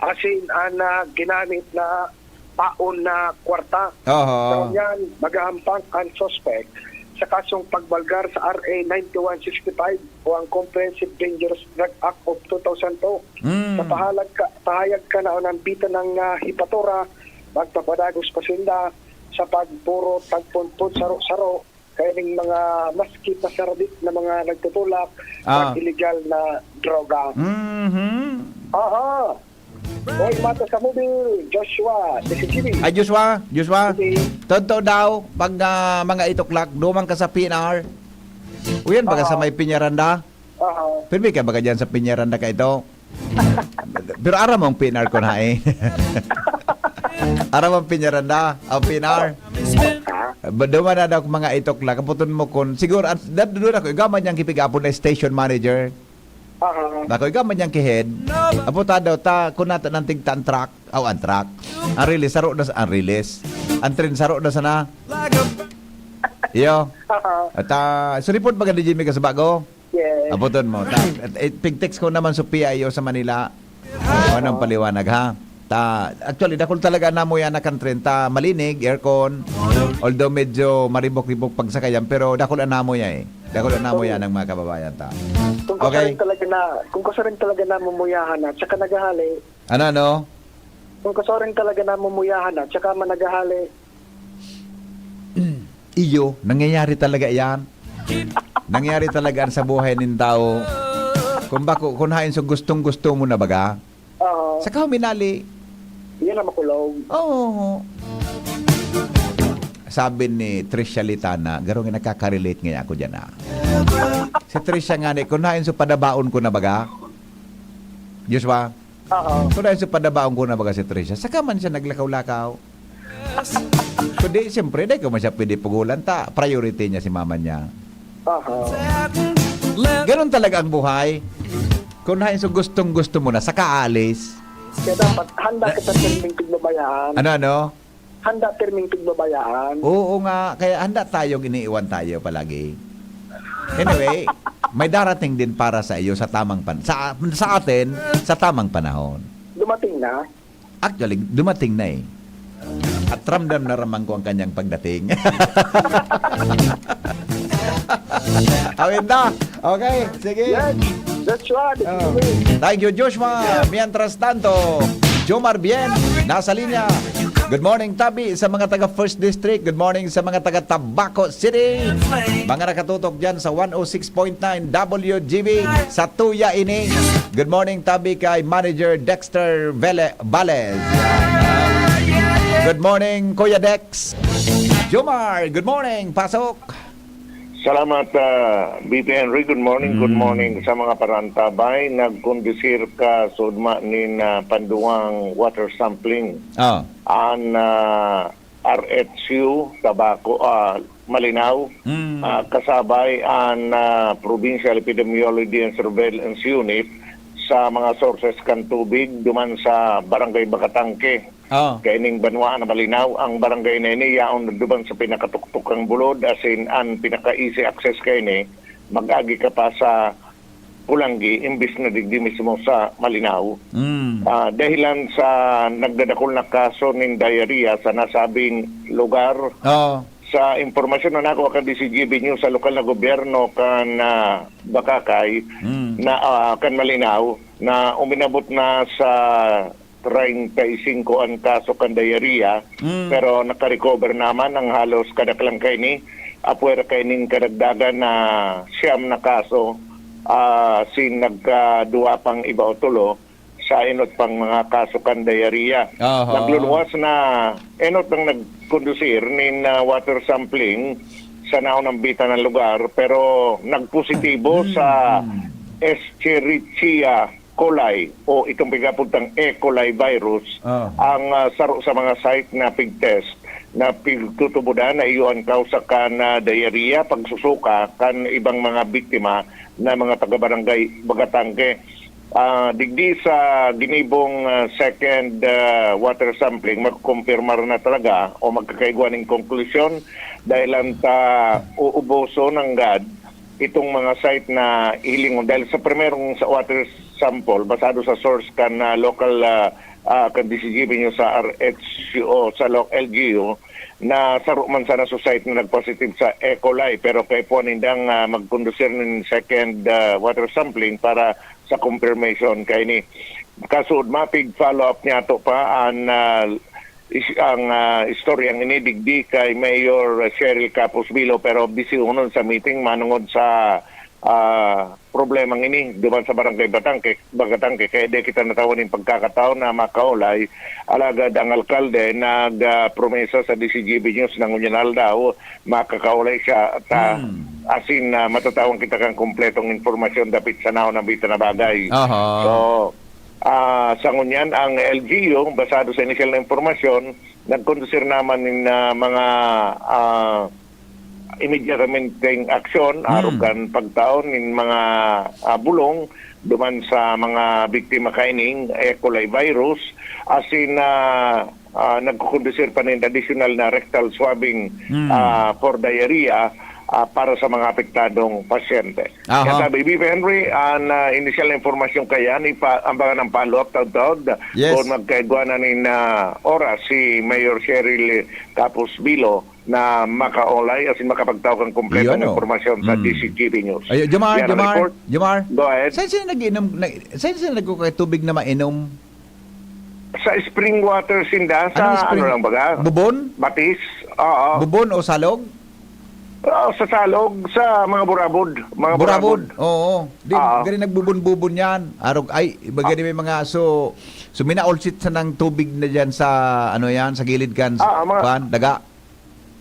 asin na ginamit na paon na kwarta. So yan magahampang ang suspect sa kasong pagbalgar sa RA 9165 o ang Comprehensive Dangerous Drug Act of 2002. Sa pahayag ka na ng bita ng hipatora, magpapadagos pasinda sa pagpuro, pagpunpun, saro-saro, kaya ng mga maski pasarabit na mga nagtutulak ng illegal na droga. Aha! Hoy, mata sa mobile, Joshua, CCTV.
Ay, Joshua, totoo daw, pag mga itoklak, dumang ka sa PNR. Uyan, baga sa may Piñaranda. Pirmi ka baga dyan sa Piñaranda ka ito. Pero aram mong PNR ko na eh. Aram mong Piñaranda, ang PNR. Duman na daw mga itoklak, kaputon mo kun. Siguro, doon ako, gaman niyang kipigapon na station manager. Bako ikaw man yang kihead. Apo ta daw ta kunata ng tigta ang truck, ang truck. Ang release saro na sa ang release. Ang train saro na sana. Iyo. At suripod ba ka di Jimmy ka sa bago?
Yes.
Abuton mo. Pig-text ko naman sa PIO sa Manila. Anong paliwanag ha? Actually, dakol talaga na mo yan na kantren. Malinig, aircon. Although medyo maribok-ribok pagsakayan, pero dakol na mo yan eh. Dakol na mo yan ng mga kababayan ta. Okay.
Kung kasarin talaga na mumuyahan at saka naghahali.
Ano?
Kung kasarin talaga na mumuyahan at saka managhahali.
Iyo, nangyayari talaga yan. Nangyayari talaga sa buhay ng tao. Kung hain so gustong-gusto mo na baga, sa minali.
Yan na makulog.
Oo. Sabi ni Trisha Litana, garong nakaka-relate ngayon ako dyan Si Trisha nga ni, kung hain so padabaon ko na baga, Diyos ba? Kung hain so padabaon ko na baga si Trisha, saka man siya naglakaw-lakaw. Kundi, siyempre, dahil ko man siya pwede pugulan, priority niya si mama niya. Ganon talaga ang buhay. Kung hain so gustong-gusto mo na, saka alis.
Kaya dapat handa kita terming pigbabayaan.
Ano?
Handa terming pigbabayaan.
Oo nga, kaya handa tayong iniiwan tayo palagi. Anyway, may darating din para sa iyo sa tamang sa atin sa tamang panahon.
Dumating na.
Actually, dumating na eh. At ramdam na ramang ko ang kanyang pagdating. Awin na. Okay, sige.
Yes, that's right.
Thank you, Joshua. Mientras tanto, Jomar Bien, nasa linya. Good morning, Tabi, sa mga taga First District. Good morning sa mga taga Tabaco City. Mga nakatutok dyan sa 106.9 WGB sa Tuya Ini. Good morning, Tabi, kay Manager Dexter Vales. Good morning, Kuya Dex. Jomar, good morning. Pasok.
Salamat, BP Henry. Good morning. Good morning sa mga parantabay. Nagkondisir ka sudma nin panduang water sampling an RHU Tabaco Malinaw kasabay an Provincial Epidemiology and Surveillance Unit sa mga sources kan tubig duman sa Barangay Bakatangke. Kaining Banwa na Malinaw, ang barangay na ini yaon duman sa pinakatuktukang bulod as in ang pinaka-easy access kay ni mag-agi ka pa sa Pulangi imbis na digdi mismo sa Malinaw. Dahilan sa nagdadakol na kaso ng diarrhea sa nasabing lugar. Sa impormasyon na nako kan DCGB News sa lokal na gobyerno kan Bakakay na kan Malinaw na uminabot na sa 35 ang kaso kan diarrhea pero naka-recover naman ang halos kadaklang kay ni apwera kay ning kadagdagan na siyam na kaso sin nagkaduwa pang iba o tulo sa enot pang mga kaso kan diarrhea. Nagluluwas na enot ang nagkondusir nin water sampling sa naunang bita ng lugar pero nagpositibo sa Escherichia coli o itong pigapuntang E. coli virus ang saro sa mga site na pig test na pigtutubudan na iyon kausa kan diarrhea, pagsusuka kan ibang mga biktima na mga taga-barangay Bagatangke. Digdi sa ginibong second water sampling magkumpirmar na talaga o magkakaigwa ng konklusyon dahil ta uuboso ng GAD itong mga site na hilingon dahil sa primerong sa water sample basado sa source kan local kan DCGB nyo sa RHO sa LGU na saro man sana sa site na nag-positive sa E. coli pero kay po nindang magkondusir ng second water sampling para sa confirmation kay ni kasud mapig follow-up niya to pa ang istoryang inidigdi kay Mayor Cheryl Capos Bilo pero busy unon sa meeting manungod sa problemang ini duman sa Barangay Bagatangke kaya di kita natawan ng pagkakataon na makaulay alagad ang alkalde nag-promesa sa DCGB News ng Unyanal daw makakaulay siya at asin matatawang kita kang kompletong informasyon dapit sa naon ng bita na bagay. So sa ngunyan ang LGU basado sa initial na informasyon nagkondusir naman ng mga immediatamente action arugan pagtaon ng mga bulong duman sa mga biktima kaining E. coli virus, as in nagkukondisir pa ng additional na rectal swabbing for diarrhea para sa mga apektadong pasyente.
Aha.
Kaya sabi, Bibi Henry, ang initial na informasyon kaya ni ambangan ng follow-up taod-taod
Yes.
kung magkaigwa na nin oras si Mayor Cheryl Capus Bilo na makaolay as in makapagtawag ng kompleto
Yun,
ng
oh.
informasyon sa DCTV News.
Ay, Jomar,
Yan ang report.
Jomar.
Go ahead.
Saan sila nag-inom? Saan sila nagkukay tubig na mainom?
Sa spring water sinda,
Anong
sa
spring?
ano lang baga?
Bubon?
Batis. Oo.
Bubon o salog?
Sa salog, sa mga burabod. Mga burabod.
Oo. Di, gani nagbubon-bubon yan. Arog, ay, iba gani may mga, so minaulsit sa ng tubig na dyan sa, ano yan, sa gilid kan, daga.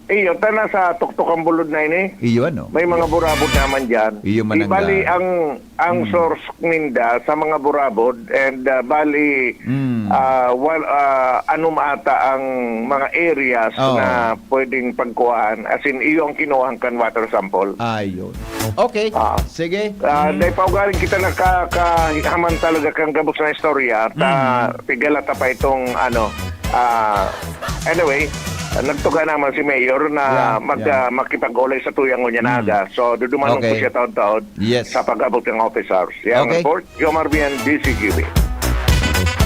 Iyo, tana sa tuktok ang bulod na ini.
Iyo, ano?
May mga burabod naman dyan.
Iyo man ang
Bali, ang source ninda sa mga burabod and bali, ano ata ang mga areas na pwedeng pagkuhaan. As in, iyo ang kinuhang kan water sample.
Ayun. Okay. Sige.
Dahil paugaling kita nakakahaman talaga kang gabos na istorya. Pigalata pa itong ano. Anyway, nagtuga naman si Mayor na makipag-ulay sa tuyang Unyanaga. So, dudumanong po siya taon-taon sa pag-abot ng office hours. Yan ang report. Jomar Bian, DCQB.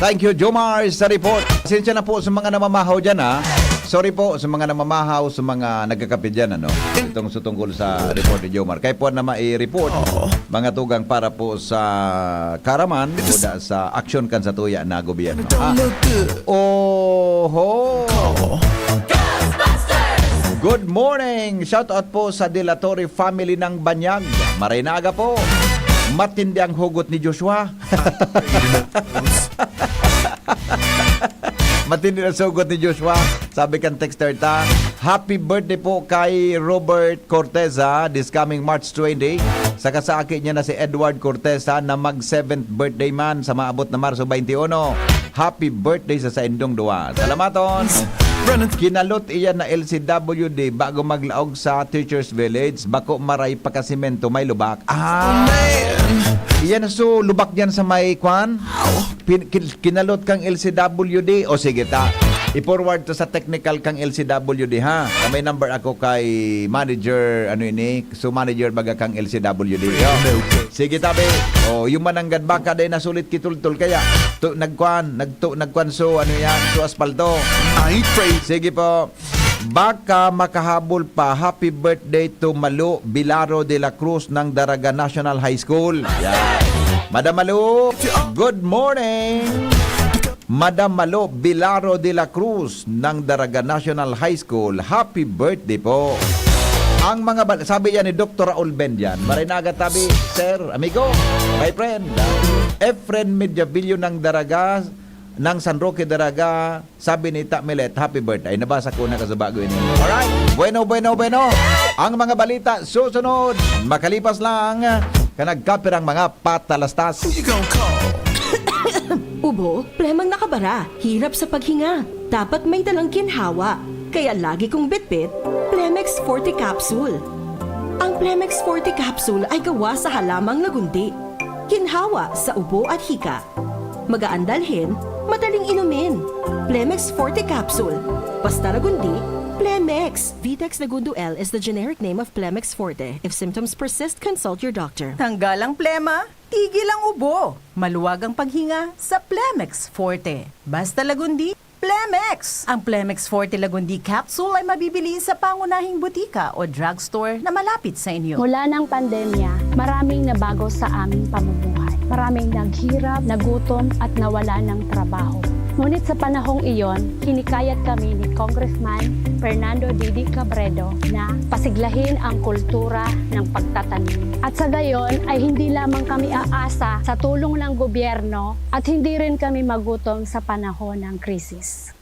Thank you, Jomar, sa report. Sinsya na po sa mga namamahaw dyan, ha? Sorry po sa mga namamahaw, sa mga nagkakapit dyan, ano? Itong tungkol sa report ni Jomar. Kaya po na mai-report mga tugang para po sa Karaman o sa action kan sa tuya na gobyerno. Oho! Good morning! Shout out po sa Dilatory family ng Banyag. Marinaga po. Matindi ang hugot ni Joshua. Matindi ang hugot ni Joshua. Sabi kan texter ta, happy birthday po kay Robert Corteza this coming March 20. Sa kasaki niya na si Edward Corteza na mag 7th birthday man sa maabot na Marso 21. Happy birthday sa Indong Dua. Salamaton! Kinalot iyan na LCWD bago maglaog sa Teachers Village. Bako maray pakasimento may lubak. Iyan so lubak diyan sa may kwan. Kinalot kang LCWD. O sige ta. I-forward to sa technical kang LCWD ha. May number ako kay manager ano ini. So manager baga kang LCWD. Sige tabi. O yung mananggad baka day nasulit kitultul kaya nagkwan so ano yan so aspalto. Sige po. Baka makahabol pa. Happy birthday to Malu Bilaro de la Cruz ng Daraga National High School. Yeah. Madam Malu, good morning. Madam Malu Bilaro de la Cruz ng Daraga National High School. Happy birthday po. Ang mga sabi yan ni Dr. Raul Bendian, marinaga tabi, sir, amigo, my friend, Efren Medjavillo ng Daraga, ng San Roque Daraga, sabi ni Tamilet, happy birthday. Nabasa ko na kasabago ini. Alright, bueno. Ang mga balita susunod, makalipas lang, kanagkapirang mga patalastas.
Ubo, premang nakabara, hirap sa paghinga. Dapat may dalang ginhawa. Kaya lagi kong bitbit, Plemex Forte Capsule. Ang Plemex Forte Capsule ay gawa sa halamang lagundi. Ginhawa sa ubo at hika. Magaan dalhin, madaling inumin. Plemex Forte Capsule. Basta lagundi, Plemex. Vitex Nagundo L is the generic name of Plemex Forte. If symptoms persist, consult your doctor.
Tanggal ang plema, tigil ang ubo. Maluwag ang paghinga sa Plemex Forte. Basta lagundi, Plemex! Ang Plemex Forte Lagundi Capsule ay mabibili sa pangunahing butika o drugstore na malapit sa inyo.
Mula ng pandemya, maraming nabago sa aming pamumuhay. Maraming naghirap, nagutom at nawala ng trabaho. Ngunit sa panahong iyon, kinikayat kami ni Congressman Fernando Didi Cabredo na pasiglahin ang kultura ng pagtatanim. At sa gayon ay hindi lamang kami aasa sa tulong ng gobyerno at hindi rin kami magutom sa panahon ng krisis.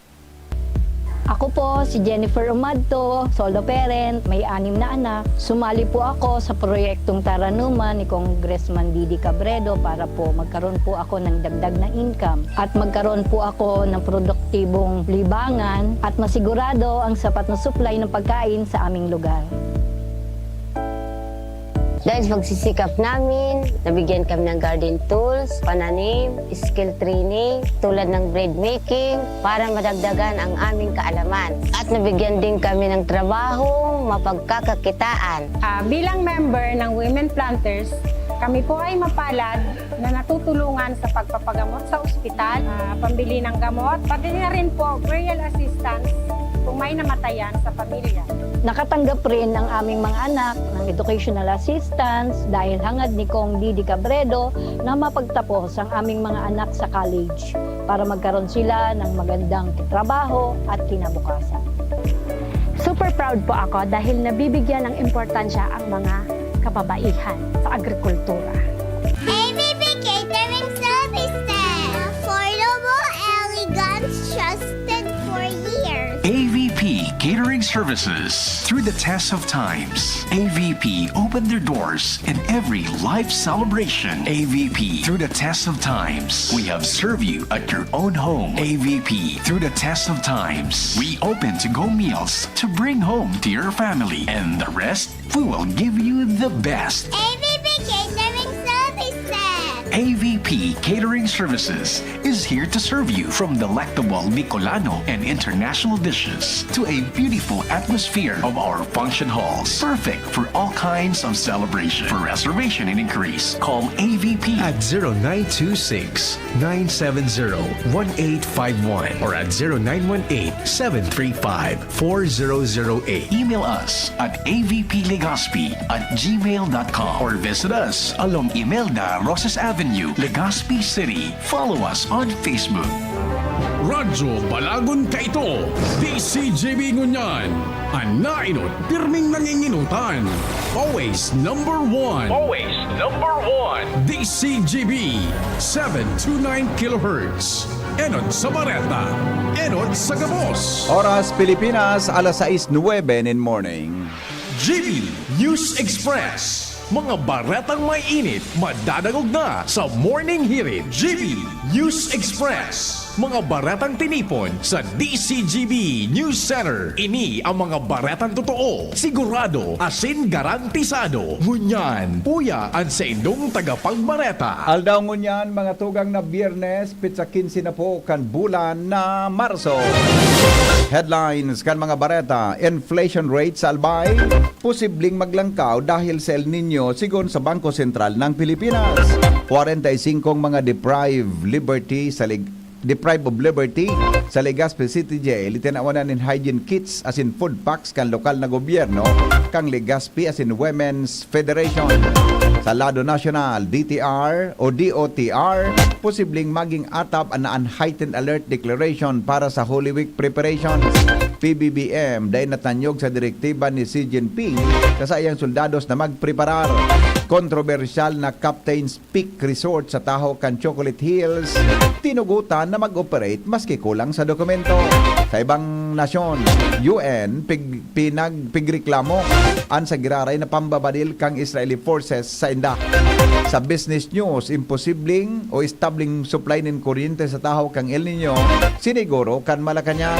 Ako po si Jennifer Umadto, solo parent, may 6 na anak. Sumali po ako sa proyektong Taranuma ni Congressman Didi Cabredo para po magkaroon po ako ng dagdag na income at magkaroon po ako ng produktibong libangan at masigurado ang sapat na supply ng pagkain sa aming lugar.
Dahil sa pagsisikap namin, nabigyan kami ng garden tools, pananim, skill training, tulad ng bread making, para madagdagan ang aming kaalaman. At nabigyan din kami ng trabaho, mapagkakakitaan.
Bilang member ng Women Planters, kami po ay mapalad na natutulungan sa pagpapagamot sa ospital, pambili ng gamot, pati na rin po burial assistance kung may namatayan sa pamilya.
Nakatanggap rin ng aming mga anak ng educational assistance dahil hangad ni Kong Didi Cabredo na mapagtapos ang aming mga anak sa college para magkaroon sila ng magandang trabaho at kinabukasan.
Super proud po ako dahil nabibigyan ng importansya ang mga kababaihan sa agrikultura.
ABP Catering Services. Affordable, elegant, trusted for years.
AVP Catering Services. Through the test of times, AVP opened their doors in every life celebration. AVP, through the test of times, we have served you at your own home. AVP, through the test of times, we open to-go meals to bring home to your family. And the rest, we will give you the best.
ABP Catering Services.
AVP Catering Services is here to serve you from delectable Bicolano and international dishes to a beautiful atmosphere of our function halls. Perfect for all kinds of celebration. For reservation and inquiries, call AVP
at 0926-970-1851 or at 0918-735-4008.
Email us at avplegazpi@gmail.com or visit us along Imelda Rosas Avenue, Legazpi City. Follow us on Facebook.
Radyo Balagon Kaito, DCGB Ngunyan, Anainot, pirming nanginginutan. Always number one.
Always number one.
DCGB, 729 kHz. Enot sa Bareta, Enot sa Gabos.
Oras Pilipinas, alas 6:09 in morning.
GB News Express. Mga baretang may init, madadagog na sa Morning Hirit. GB News Express. Mga baretang tinipon sa DCGB News Center. Ini ang mga baretang totoo, sigurado, asin garantisado. Ngunyan, puya ang sa indong tagapagbareta.
Aldaw ngunyan, mga tugang na Biyernes, pizza 15 na po kan bulan na Marso. Headlines kan mga bareta, inflation rate sa Albay, posibleng maglangkaw dahil sa El Nino sigon sa Bangko Sentral ng Pilipinas. 45 mga deprived of liberty sa Legazpi City Jail, itinawanan in hygiene kits as in food packs kan lokal na gobyerno kang Legazpi as in Women's Federation. Sa lado nasyonal, DTR o DOTR, posibleng maging atap ang heightened alert declaration para sa Holy Week preparations. PBBM dahil natanyog sa direktiba ni Xi Jinping sa iyang soldados na magpreparar. Kontrobersyal na Captain's Peak Resort sa Tahoe kan Chocolate Hills, tinugutan na mag-operate maski kulang sa dokumento. Sa ibang nasyon, UN pigreklamo an sa giraray na pambabadil kang Israeli forces sa Indak. Sa business news, imposibleng o establing supply ng kuryente sa Tahoe kang El Nino, siniguro kan Malacanang.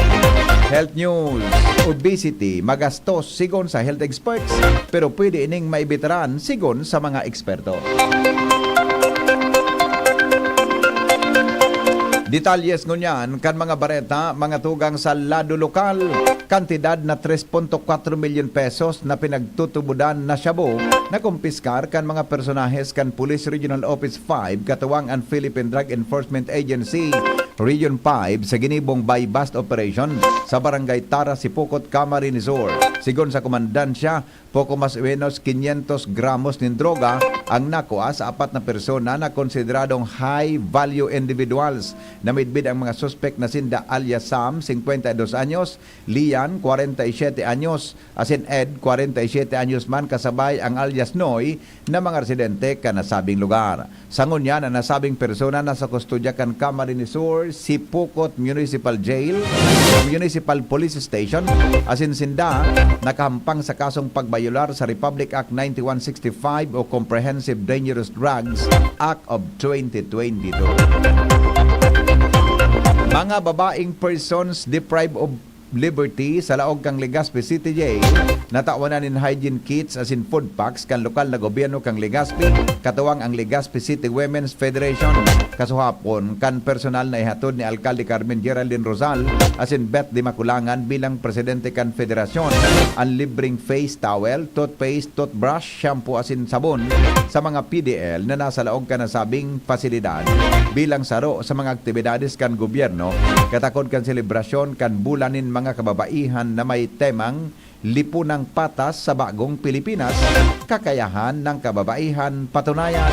Health news, obesity, magastos sigon sa health experts, pero pwede ining maibitaran sigon sa mga eksperto. Detalyes ngunyan kan mga bareta, mga tugang sa lado lokal, kantidad na 3.4 milyon pesos na pinagtutubudan na shabu na kumpiskar kan mga personahes kan Police Regional Office 5 katuwang ang Philippine Drug Enforcement Agency Region 5 sa ginibong buy-bust operation sa barangay Tara, Sipokot, Camarines Sur. Sigon sa komandansya, poco mas o menos 500 gramos ng droga ang nakuha sa 4 na persona na konsideradong high-value individuals. Namidbid ang mga suspect na sinda alias Sam, 52 anyos, Lian, 47 anyos, asin Ed, 47 anyos man, kasabay ang alias Noy na mga residente ka nasabing lugar. Sa ngunyan, ang nasabing persona na sa kustodya kan Camarines Sur, Sipokot Municipal Jail, Municipal Police Station, asin sinda nakahampang sa kasong pagbayular sa Republic Act 9165 o Comprehensive Dangerous Drugs Act of 2022. Mga babaeng persons deprived of Liberty sa laog kang Legazpi City Jail natawanan in hygiene kits as in food packs kan lokal na gobyerno kang Legazpi katuwang ang Legazpi City Women's Federation kasuhapon kan personal na ihatod ni Alcalde Carmen Geraldine Rosal as in Beth Di Maculangan bilang presidente kan federasyon ang libreng face towel, toothpaste, toothbrush, shampoo as in sabon sa mga PDL na nasa laog ka nasabing pasilidad bilang saro sa mga aktibidades kan gobyerno katakod kan selebrasyon kan bulanin mga kababaihan na may temang lipunang patas sa bagong Pilipinas, kakayahan ng kababaihan patunayan.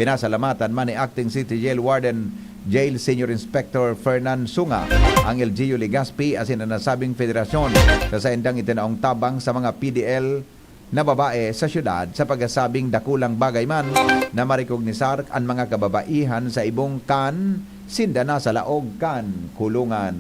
Pinasalamatan man ni Acting City Jail Warden Jail Senior Inspector Fernan Sunga ang LGU Legazpi as in nasabing federasyon sa saindang itinaong tabang sa mga PDL na babae sa syudad sa pagkasabing dakulang bagay man na marikognisar ang mga kababaihan sa ibong kan sinda na sa laog kan kulungan.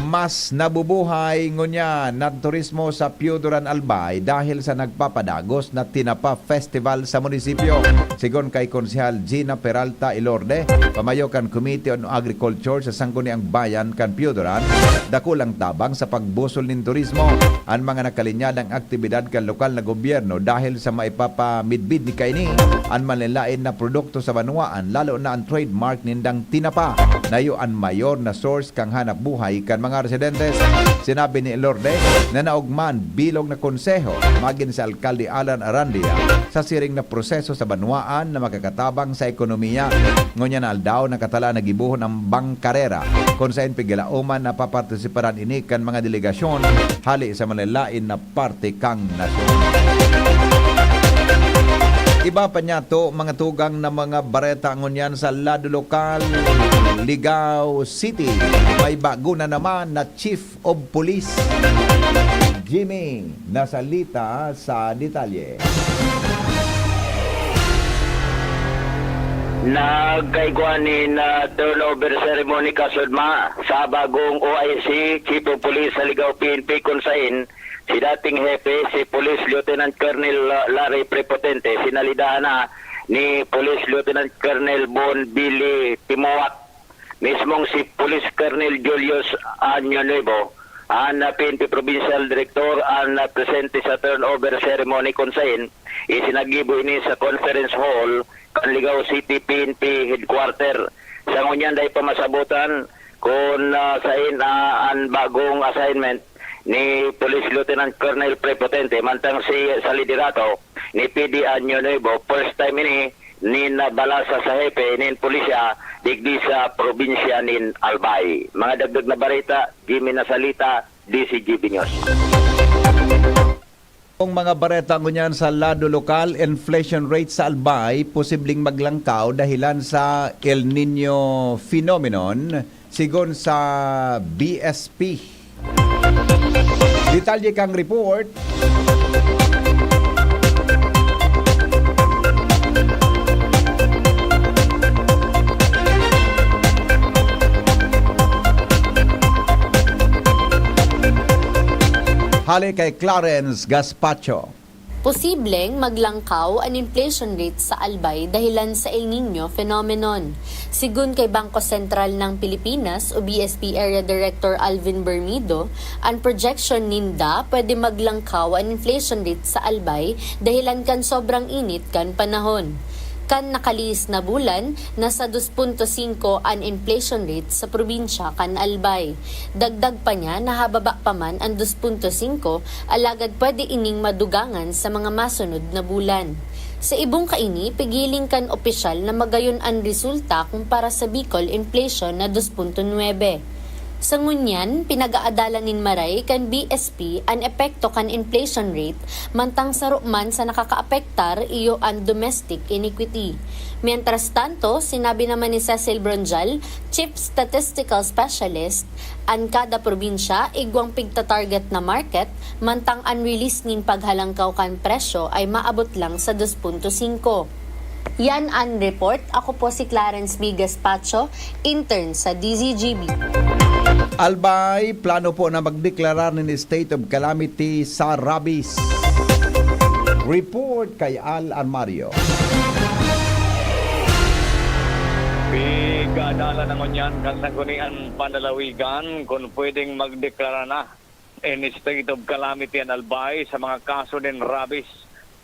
Mas nabubuhay ngunya ng turismo sa Piuduran Albay dahil sa nagpapadagos na Tinapa Festival sa munisipyo. Sigon kay Konsehal Gina Peralta Ilorde, pamayo kan Committee on Agriculture sa Sangguniang Bayan kan Piuduran, dakulang tabang sa pagbusol nin turismo ang mga nakalinyadang aktibidad kan lokal na gobyerno dahil sa maipapamidbid ni kaini ang manilain na produkto sa banwaan lalo na ang trademark nindang Tinapa nayo ang mayor na source kang hanap buhay kan mga residentes. Sinabi ni Ilorde na naugman bilog na konseho maging sa Alkalde Alan Arandia sa siring na proseso sa banwaan na makakatabang sa ekonomiya. Ngunya na aldaw na katala nagibuhon ang bangkarera kung saan pigilauman na papartisiparan ini kan mga delegasyon hali sa malalain na parte kang nasyon. Iba pa niya to mga tugang na mga bareta ngunyan sa lado lokal Ligao City. May bago na naman na Chief of Police Jimmy nasalita sa detalye.
Nagkaigwanin na turnover ceremony kasudma sa bagong OIC Chief of Police sa Ligao PNP kung saan si dating hepe, si Police Lieutenant Colonel Larry Prepotente, sinalidahan na ni Police Lieutenant Colonel Bon Billy Timoat. Mismong si Police Colonel Julius Año Nuevo, ang PNP Provincial Director, ang presente sa turnover ceremony kung saan isinagibo ini sa Conference Hall kan Ligao City PNP Headquarter. Sa ngunyan dahil pamasabutan kung saan ang bagong assignment ni Police Lieutenant Colonel Prepotente mantang si sa liderato ni PD Año Nuevo. First time ini ni nabalasa sa hepe nin pulisya digdi sa probinsya nin Albay. Mga dagdag na barita, Jimmy Nasalita, DCGB News.
Ang mga bareta ngunyan sa lado lokal, inflation rate sa Albay posibleng maglangkaw dahilan sa El Nino phenomenon sigon sa BSP. Detalye kang report. Hali kay Clarence Gaspacho.
Posibleng maglangkaw ang inflation rate sa Albay dahilan sa El Nino phenomenon. Sigun kay Bangko Sentral ng Pilipinas o BSP Area Director Alvin Bermido, ang projection ninda pwede maglangkaw ang inflation rate sa Albay dahilan kan sobrang init kan panahon. Kan nakaliis na bulan, nasa 2.5 ang inflation rate sa probinsya kan Albay. Dagdag pa niya, nahababa pa man ang 2.5, alagad pwede ining madugangan sa mga masunod na bulan. Sa ibong kaini, pigiling kan opisyal na magayon ang resulta kumpara sa Bicol inflation na 2.9. Sa ngunyan, pinag-aadalan nin maray kan BSP ang epekto kan inflation rate mantang saruman sa nakakaapektar iyo ang domestic inequity. Mientras tanto, sinabi naman ni Cecil Bronjal, Chief Statistical Specialist, ang kada probinsya igwang pigta-target na market mantang unreleased nin paghalangkaw kan presyo ay maabot lang sa 2.5. Yan ang report. Ako po si Clarence B. Gaspacho, intern sa DZGB.
Albay, plano po na magdeklarar ng state of calamity sa rabies. Report kay Al Armario.
Big Pigaadala na ngunyan kasagunian panlalawigan kung pwedeng magdeklara na in state of calamity and albay sa mga kaso ng rabies.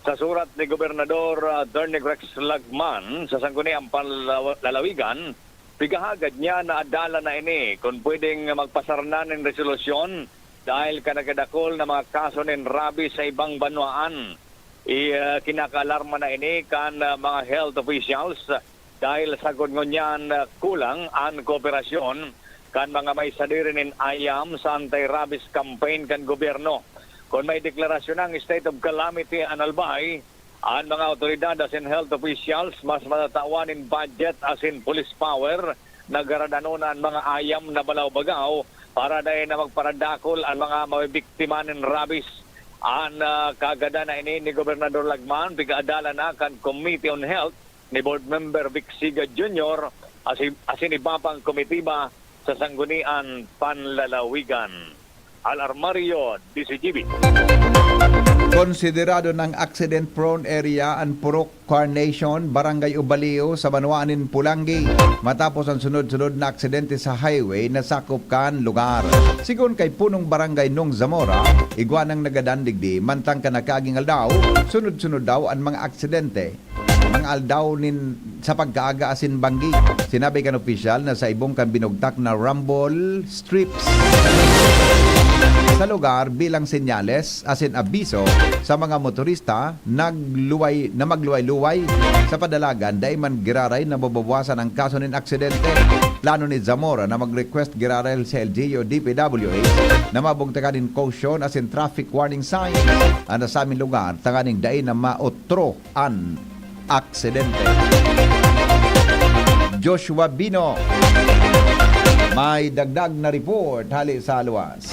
Sa surat ni Gobernador Attorney Rex Lagman sa sangguniang panlalawigan, pigahagad niya na adala na ini kung pwedeng magpasarna ng resolusyon dahil kanagdakol na mga kaso ng rabies sa ibang banwaan. Kinakalarma na ini kan mga health officials dahil sagod ngunyan kulang ang kooperasyon kan mga may sadirin ayam sa anti-rabies campaign kan gobyerno. Kung may deklarasyon ng state of calamity and albay, ang mga otoridad as in health officials mas matatawan in budget as in police power na garadanunan mga ayam na balaw-bagaw para dahil na magparadakol ang mga mabibiktima ng rabies. Ang kagada na ini ni Gobernador Lagman, pigaadala na kan Committee on Health ni Board Member Vic Siga Jr. as in iba pang komitiba sa sanggunian panlalawigan. Alarmario, DCGB.
Konsiderado ng accident-prone area ang Purok Carnation, Barangay Ubaliw sa Banwaanin, Pulangi matapos ang sunod-sunod na aksidente sa highway na sakop kan lugar. Sigon kay punong barangay Nung Zamora, igwanang nagadandigdi, mantang kanakaging aldaw, sunod-sunod daw ang mga aksidente. Mga aldaw sa pagkaaga asin banggi. Sinabi kan opisyal na sa ibong kan binugtak na rumble strips sa lugar bilang senyales asin abiso sa mga motorista na magluway-luway sa padalagan dahil man giraray na mababawasan ang kaso ng aksidente. Plano ni Zamora na mag-request giraray sa LGU DPWH na mabugtakan caution asin traffic warning signs ana sa aming lugar tanganing dahil na maotro an aksidente. Joshua Bino, may dagdag na report hali sa luwas.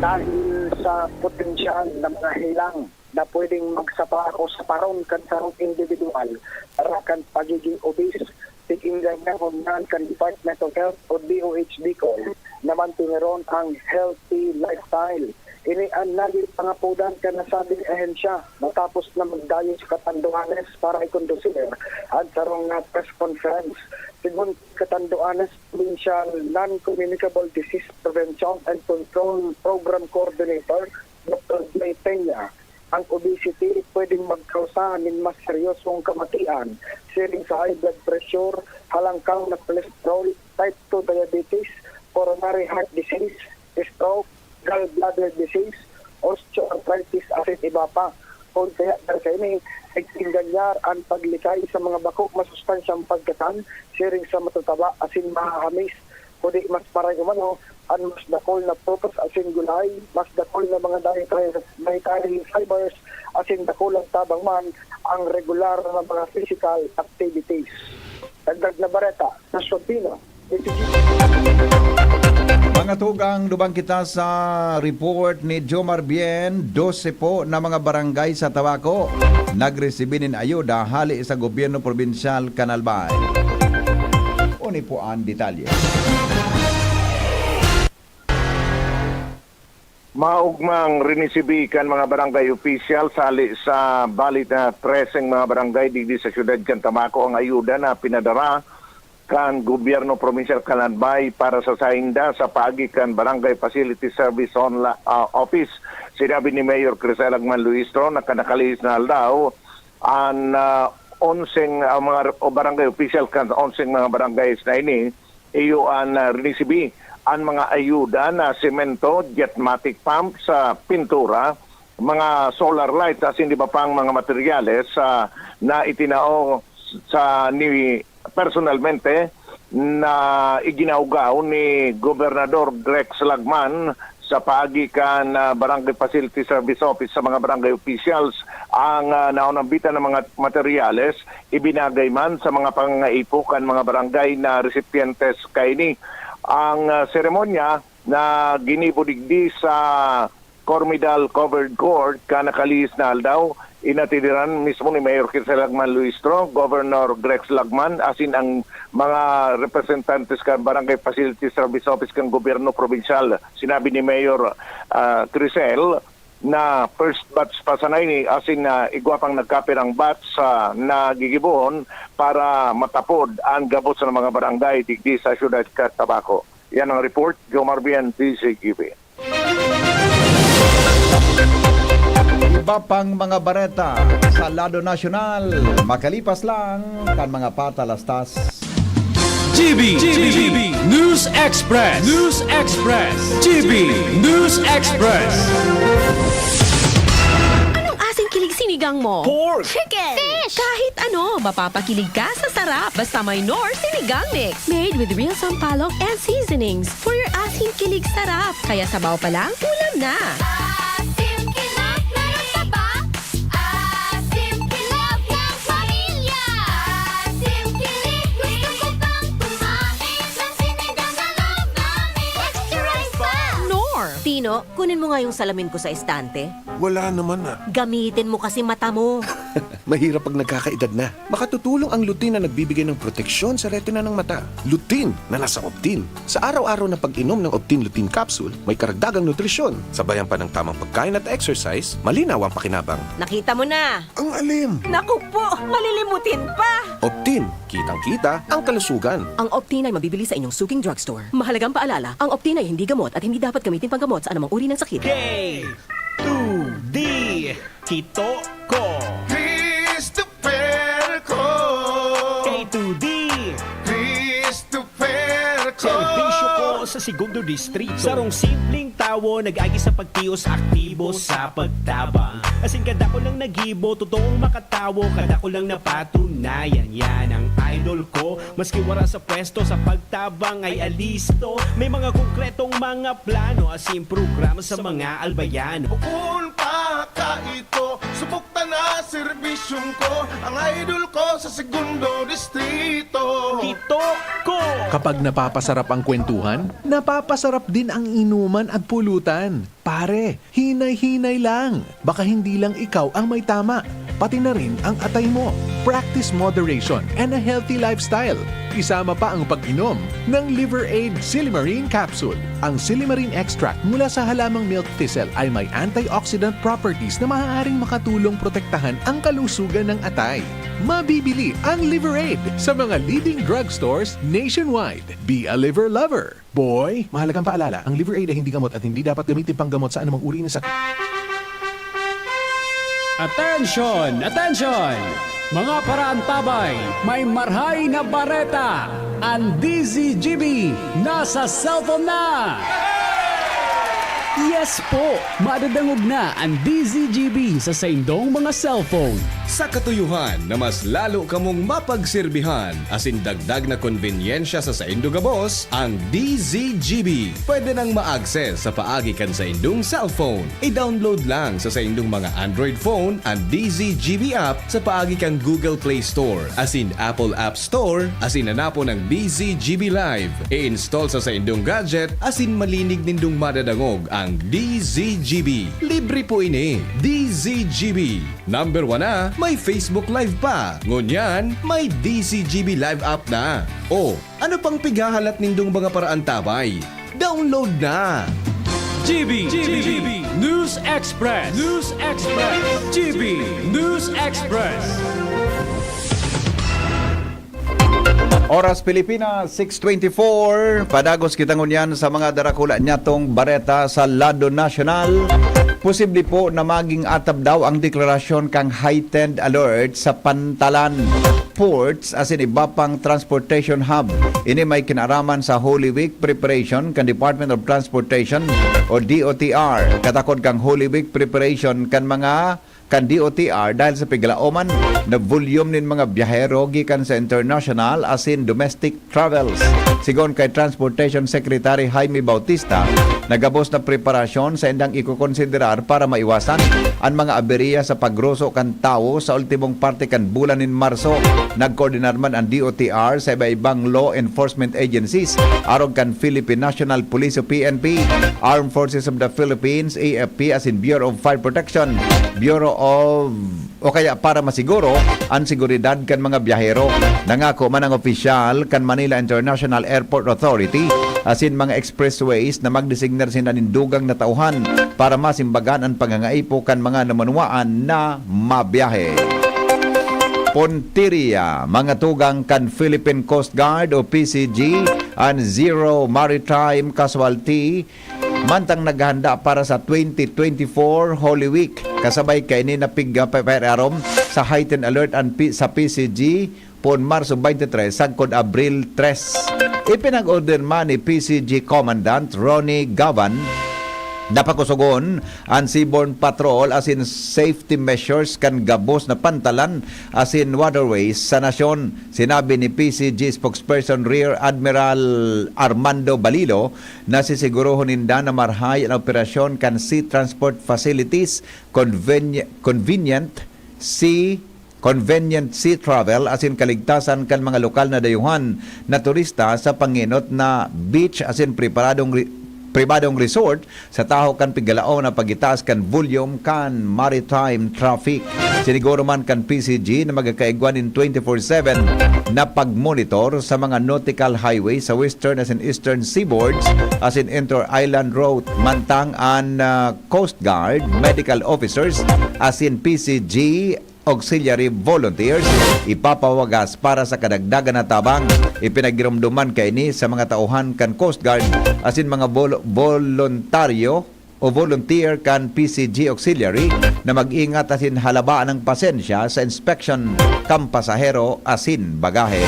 Dahil sa potensyal ng mga hilang na pwedeng magsapako sa paron kan sarong individual para kan pagiging obese, tiginggan nga ng kan Department of Health o DOH Bicol na mantungeron ang healthy lifestyle. Ini ang naging pangapudan ka na sabing ahensya matapos na magdayo sa Catanduanes para ikondusir at sarong press conference. Sigun Catanduanes Provincial Non-Communicable Disease Prevention and Control Program Coordinator Dr. Jay Peña, ang obesity pwedeng magkausa ng mas seryosong kamatian, siring sa high blood pressure, halangkaw na cholesterol, type 2 diabetes, coronary heart disease, stroke, gallbladder disease, osteoarthritis at iba pa. Kung kaya sa ini, nagtingganyar ang paglikay sa mga bakok masustansyang pagkatan, sharing sa matataba asin mahahamis, kundi mas parang umano, ang mas dakol na prutas asin gulay, mas dakol na mga dietary fibers, asin dakol ang tabang man, ang regular na mga physical activities. Dagdag na bareta, sa Sopino,
mga tugang lubang kita sa report ni Jomar Bien, 12 po na mga barangay sa Tabaco nagresibinin ayuda hali sa gobyerno probinsyal Canalbay. Uni po ang detalye.
Maugmang rinisibikan mga barangay official sali sa balit na 13 mga barangay digdi sa siyudad kan Tabaco ang ayuda na pinadara kan gobyerno provincial Canalbay para sa sainda sa pagikan Barangay Facility Service Office. Sinabi ni Mayor Crisel Agman Luistro na kanakalis na aldaw ang 11 mga barangay official kan 11 mga barangay na ini iyo ang rinisibi ang mga ayuda na semento, jetmatic pump sa pintura, mga solar lights as hindi ba pang mga materyales na itinao sa ni personalmente na iginaugaw ni Gobernador Rex Lagman sa pagikan Barangay Facility Service Office sa mga barangay officials ang naunambitan ng mga materyales ibinagay man sa mga pangaipukan mga barangay na recipientes kaini. Ang seremonya na ginibudigdi sa Cormidal Covered Court kanakalis na aldaw inatidiran mismo ni Mayor Crisel Agman Luistro, Governor Rex Lagman, asin ang mga representantes kan Barangay Facility Service Office kan Gobyerno Provincial. Sinabi ni Mayor Crisel na first batch pa sa naini, asin na igwapang nagkapir ang batch sa nagigibuhon para matapod ang gabot sa mga barangay digdi sa syudad Cotabato. Yan ang report, Joe Marbian, DCGB.
Iba pang mga bareta sa Lado Nacional. Makalipas lang kan mga patalastas.
GB News Express. GB News Express.
Anong asing kilig sinigang mo?
Pork.
Chicken! Fish! Kahit ano, mapapakilig ka sa sarap basta may Knorr Sinigang Mix. Made with real sampalok and seasonings for your asing kilig sarap. Kaya sabaw pa lang, ulam na.
Tino, kunin mo nga yung salamin ko sa estante.
Wala naman na.
Gamitin mo kasi mata mo.
Mahirap pag nagkakaedad na. Makatutulong ang lutein na nagbibigay ng proteksyon sa retina ng mata. Lutein na nasa Optin. Sa araw-araw na pag-inom ng Optin Lutein Capsule, may karagdagang nutrisyon. Sabayan pa ng tamang pagkain at exercise, malinaw ang pakinabang.
Nakita mo na.
Ang alim.
Naku po, malilimutin pa.
Optin, kitang-kita ang kalusugan.
Ang Optin ay mabibili sa inyong suking drugstore. Mahalagang paalala, ang Optin ay hindi gamot at hindi dapat gamitin panggamot sa anumang uri ng sakit.
K2D Kitoko.
Christopher ko.
K2D
Christopher ko.
Serbisyo ko sa Segundo Distrito. Sarong simpleng tawo, nag-agi sa pagtios, aktibo sa pagtabang. Asin kada ko lang nagibo, totoong makatawo, kada ko lang napatunayan. Yan ang idol ko, maski wala sa pwesto, sa pagtabang ay alisto. May mga konkretong mga plano, asin programa sa mga albayano.
Bukun pa ka ito, subok na serbisyong ko, ang idol ko sa Segundo Distrito.
Kitoko. Kapag napapasarap ang kwentuhan, napapasarap din ang inuman at pulutan. Pare, hinay-hinay lang. Baka hindi lang ikaw ang may tama, pati na rin ang atay mo. Practice moderation and a healthy lifestyle. Isama pa ang pag-inom ng Liver Aid Silimarine Capsule. Ang Silimarine extract mula sa halamang milk thistle ay may antioxidant properties na maaaring makatulong protektahan ang kalusugan ng atay. Mabibili ang Liver Aid sa mga leading drugstores nationwide. Be a liver lover. Boy, mahalagang paalala, ang Liver Aid ay hindi gamot at hindi dapat gamitin panggamot sa anumang uri ng sakit.
Attention! Attention! Mga paraantabay, may marhay na bareta. Ang DZGB nasa cellphone na! Yes po! Madadangog na ang DZGB sa saindong mga cellphone.
Sa katuyuhan na mas lalo kamong mapagsilbihan, asin dagdag na konbinyensya sa saindo gabos, ang DZGB. Pwede nang ma-access sa paagi kan sa indong cellphone. I-download lang sa saindong mga Android phone ang DZGB app sa paagi kan Google Play Store, asin Apple App Store, asin hanapo ng DZGB Live. I-install sa saindong gadget, asin malinig nindong madadangog ang DZGB. Libre po ini. DZGB. Number 1 na, may Facebook Live pa. Ngunyan, may DZGB Live app na. O, ano pang pigahalat nindong mga paraantabay? Download na!
GB News Express. GB News Express.
Oras Pilipinas, 6:24. Padagos kita ngunyan sa mga darakula nyatong bareta sa Lado Nacional. Posible po na maging atab daw ang deklarasyon kang heightened alert sa Pantalan ports as in iba pang transportation hub. Ini may kinaraman sa Holy Week preparation kan Department of Transportation o DOTR. Katakod kang Holy Week preparation kan mga kan DOTR dahil sa piglaoman na volume nin mga biyahero gikan sa international as in domestic travels. Sigon kay Transportation Secretary Jaime Bautista, nagabos na preparasyon sa indang ikokonsiderar para maiwasan ang mga aberya sa pagruso kan tao sa ultimong parte kan bulan nin Marso. Nagkoordinar man ang DOTR sa iba-ibang law enforcement agencies arog kan Philippine National Police o PNP, Armed Forces of the Philippines AFP as in Bureau of Fire Protection, Bureau of o kaya para masiguro ang seguridad kan mga biyahero. Nangako man ang opisyal kan Manila International Airport Authority asin mga expressways na magdesignar sina nindugang na tauhan para masimbagan ang pangangaipo kan mga namanwaan na mabiyahe. Pontiria, mga tugang kan Philippine Coast Guard o PCG and Zero Maritime Casualty mantang naghanda para sa 2024 Holy Week. Kasabay kay ni napigga peperarom sa heightened alert sa PCG pon Marso 23 sagkod Abril 3. Ipinag-order man ni PCG Commandant Ronnie Gavan napakusugon ang Seaborne Patrol asin safety measures kan gabos na pantalan asin waterways sa nasyon. Sinabi ni PCG spokesperson Rear Admiral Armando Balilo na sisigurohon ninda na marhay ang operasyon kan sea transport facilities, convenient sea travel asin kaligtasan kan mga lokal na dayuhan na turista sa panginot na beach asin pribadong resort sa taho kan pigalao na pagitaas kan volume kan maritime traffic. Siniguro man kan PCG na magkakaigwan in 24/7 na pagmonitor sa mga nautical highway sa western as in eastern seaboards as in inter-island route. Mantang ang Coast Guard medical officers as in PCG auxiliary volunteers ipapawagas para sa kadagdagan na tabang. Ipinagirumduman kay ni sa mga tauhan kan Coast Guard asin mga voluntaryo o volunteer kan PCG auxiliary na mag-ingat asin halabaan ng pasensya sa inspection kan pasahero asin bagahe.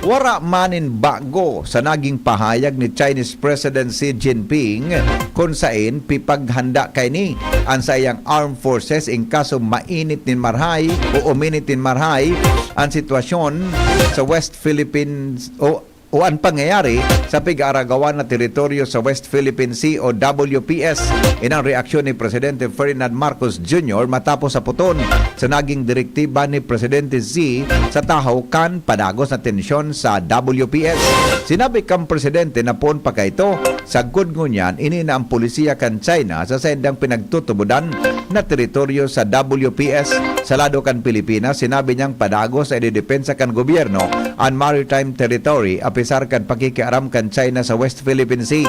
Wara manin bago sa naging pahayag ni Chinese President Xi Jinping kung saan pipaghanda kay ni ang sayang armed forces in kaso mainit nin marhay o uminit nin marhay ang sitwasyon sa West Philippines o ang pangyayari sa pig-aaragawan na teritoryo sa West Philippine Sea o WPS. Inang reaksyon ni Presidente Ferdinand Marcos Jr. matapos sa puton sa naging direktiba ni Presidente Xi sa tahaw kan padagos na tensyon sa WPS. Sinabi kang Presidente na pon pa kaito sa gudngunyan ini na ang polisiya kan China sa sendang pinagtutubudan na teritoryo sa WPS. Sa lado kan Pilipinas, sinabi niyang padagos ay didepensa kan gobyerno ang maritime territory apisar kan pakikiaram kan China sa West Philippine Sea.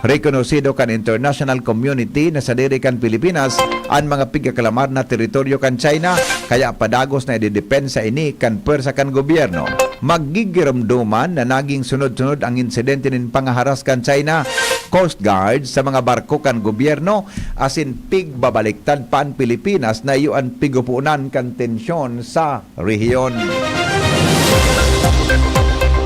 Rekonosido kan international community na sa diri kan Pilipinas ang mga pigakalamar na teritoryo kan China kaya padagos na ididepensa ini kan pwersa kan gobyerno. Magigiramduman na naging sunod-sunod ang insidente nin pangaharas kan China Coast Guard sa mga barko kan gobyerno asin pigbabaliktad pa ang Pilipinas na iyuan pigupunan kan tensyon sa rehiyon.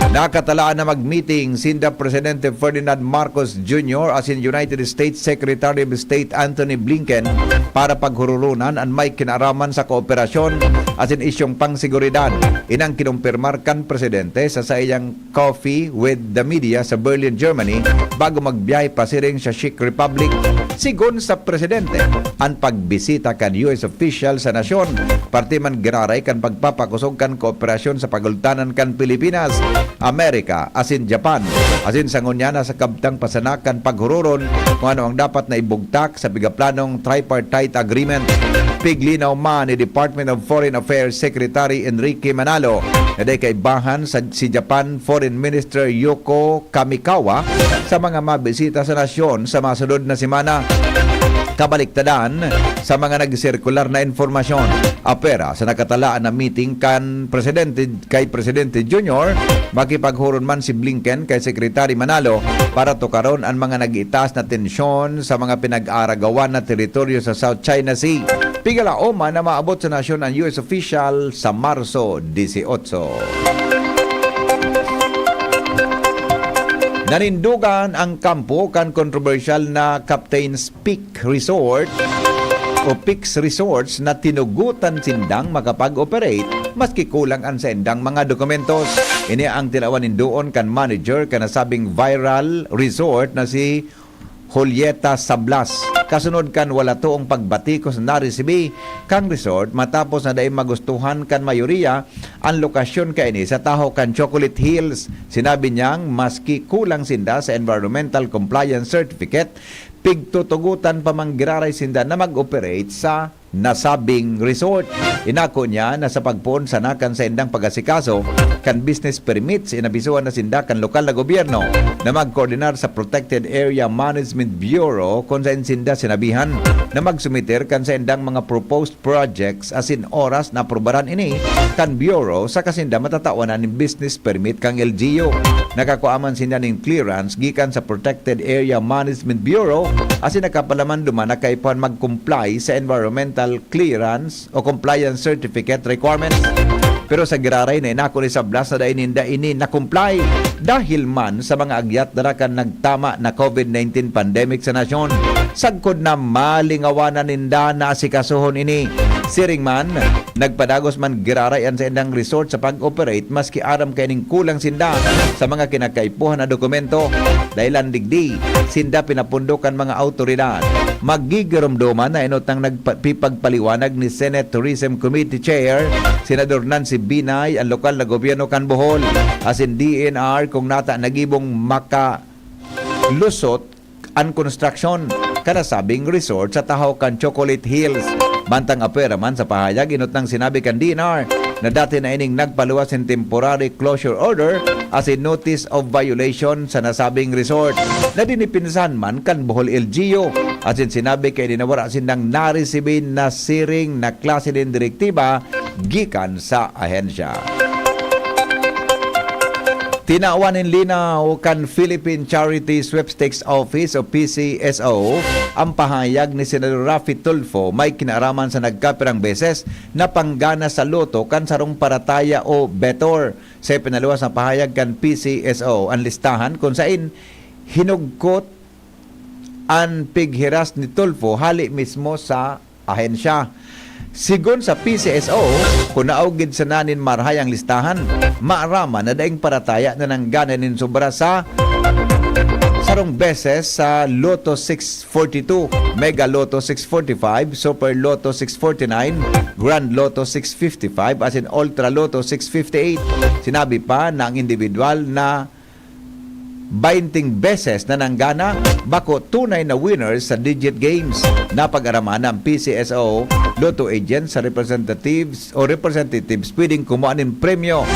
Nakatalaan na mag-meeting sinda Presidente Ferdinand Marcos Jr. asin United States Secretary of State Anthony Blinken para paghururunan ang may kinaraman sa kooperasyon asin isyong pangseguridad. Inang kinumpirmar kan Presidente sa sayang coffee with the media sa Berlin, Germany bago magbiyahe pasiring sa Czech Republic. Sigon sa Presidente, ang pagbisita kan US official sa nasyon, parte man giraray kan pagpapakusog kan kooperasyon sa pagultanan kan Pilipinas, Amerika, asin Japan, asin sangunyana sa kabtang pasanakan paghururon kung ano ang dapat na ibugtak sa bigaplanong tripartite agreement. Piglinaw man ni Department of Foreign Affairs Secretary Enrique Manalo na day kaibahan sa si Japan Foreign Minister Yoko Kamikawa sa mga mabisita sa nasyon sa masunod na semana. Kabaliktadan sa mga nagsirkular na informasyon. Apera sa nakatalaan na meeting kay Presidente Jr. makipaghuron man si Blinken kay Secretary Manalo para tukaron ang mga nag-itaas na tensyon sa mga pinag-aragawan na teritoryo sa South China Sea. Pigalao man na maabot sa nasyon ang US official sa Marso 18. Nanindugan ang kampo kan kontrobersyal na Captain's Peak Resort o Peaks Resorts na tinugutan sindang makapag-operate maski kulang ang sendang mga dokumentos. Ini ang tilawanin doon kan manager kan nasabing viral resort na si Julieta Sablas. Kasunod kan wala toong pagbatikos na naresibi kang resort matapos na daing magustuhan kan mayoriya ang lokasyon kaini sa taho kan Chocolate Hills. Sinabi niyang maski kulang sinda sa Environmental Compliance Certificate, pigtutugutan pa manggiraray sinda na mag-operate sa nasabing resort. Inako niya na sa pagpuon sa nakan sa indang pagasikaso kan business permits, inabisuhan na sinda kan lokal na gobyerno na mag-coordinar sa Protected Area Management Bureau kung saan sinda sinabihan na magsumiter kan sa indang mga proposed projects asin oras na aprobaran ini kan bureau sa kasinda matatawanan ng business permit kang LGU. Nakakuaman sinda ng clearance gikan sa Protected Area Management Bureau asin nakapalaman duman na kaipuan mag-comply sa environmental clearance o compliance certificate requirements. Pero sa giraray na inako ni Sablas na daininda ini na-comply dahil man sa mga agyat darakan nagtama na COVID-19 pandemic sa nasyon. Sagkod na malingawanan ninda na asikasuhon ini. Siring man, nagpadagos man girarayan sa indang resort sa pag-operate maski aram kaining kulang sinda sa mga kinakaipuhan na dokumento. Dahilan digdi, sinda pinapundokan mga autoridad. Magigiromdoman na inotang nagpipagpaliwanag ni Senate Tourism Committee Chair, Senador Nancy Binay, ang lokal na gobyerno kan Bohol, as in DNR kung nata nagibong makalusot ang construction kanasabing resort sa tahaw kan Chocolate Hills. Bantang apera man sa pahayag, inotang sinabi kan DNR na dati na ining nagpaluwas ng temporary closure order as in notice of violation sa nasabing resort na dinipinsan man kan Bohol LGU. As in sinabi kay dinawara sindang naresibin na siring na klase din direktiba gikan sa ahensya. Tinawanin linaw kan Philippine Charity Sweepstakes Office o PCSO ang pahayag ni Senador Raffy Tulfo may kinaaraman sa nagkapirang beses na panggana sa loto kan sarong parataya o betor. Sa pinaluwas na pahayag kan PCSO ang listahan kung saan hinugkot ang pighiras ni Tulfo hali mismo sa ahensya. Sigon sa PCSO, kung naugid sa nanin marhay ang listahan, maarama na daing parataya na nangganan nin sobra sa sarong beses sa Lotto 642, Mega Lotto 645, Super Lotto 649, Grand Lotto 655, as in Ultra Lotto 658. Sinabi pa na ang individual na 20 beses na nanggana bako tunay na winners sa digit games. Napag-araman ng PCSO Lotto agents sa representatives pwedeng kumuha ng premyo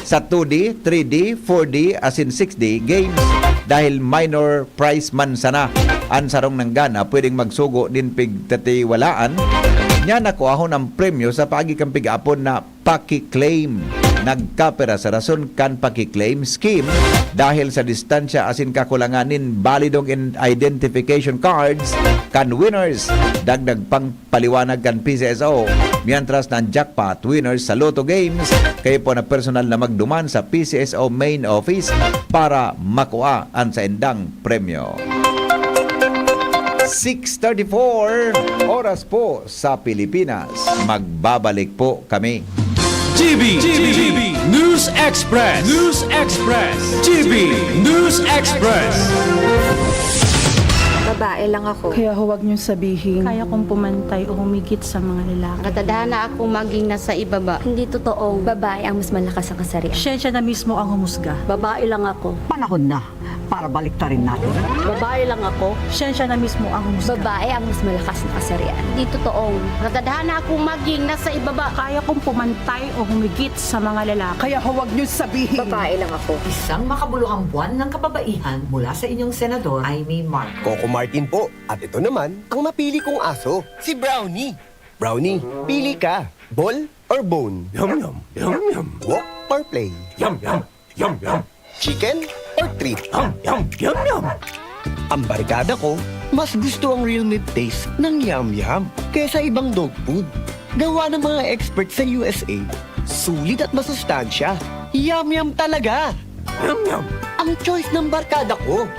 sa 2D, 3D, 4D as in 6D games dahil minor prize man sana. Ang sarong nanggana pwedeng magsugo din pigtatiwalaan nya nakuahon ang premyo sa pagikang pig-apon na paki-claim. Nagkapera sa rason kan paki-claim scheme dahil sa distansya asin kakulanganin balidong identification cards kan winners. Dagdag pang paliwanag kan PCSO mientras ng jackpot winners sa Lotto games kayo po na personal na magduman sa PCSO main office para makuha ang sa endang premyo. 6:34 oras po sa Pilipinas. Magbabalik po kami.
GB News Express. GB News Express.
Babae lang ako.
Kaya huwag niyong sabihin. Kaya kong pumantay o humigit sa mga lalaki.
Katadhana akong maging nasa ibaba.
Hindi totoong babae ang mas malakas ang kasarian.
Siya na mismo ang humusga.
Babae lang ako.
Panahon na para baliktarin natin.
Babae lang ako.
Siya na mismo ang humusga.
Babae ang mas malakas na kasarian. Hindi totoong
Katadhana akong maging nasa ibaba.
Kaya kong pumantay o humigit sa mga lalaki.
Kaya huwag niyong sabihin.
Babae lang ako.
Isang makabuluhang buwan ng kababaihan mula sa inyong senador, Amy Marcos.
Coco Martin po. At ito naman, ang mapili kong aso, si Brownie. Brownie, pili ka. Ball or bone?
Yum, yum, yum, yum.
Walk or play?
Yum, yum, yum, yum.
Chicken or treat?
Yum, yum, yum, yum.
Ang barkada ko, mas gusto ang real meat taste ng yum-yum kaysa ibang dog food. Gawa ng mga experts sa USA. Sulit at masustansya. Yum-yum talaga.
Yum-yum.
Ang choice ng barkada ko.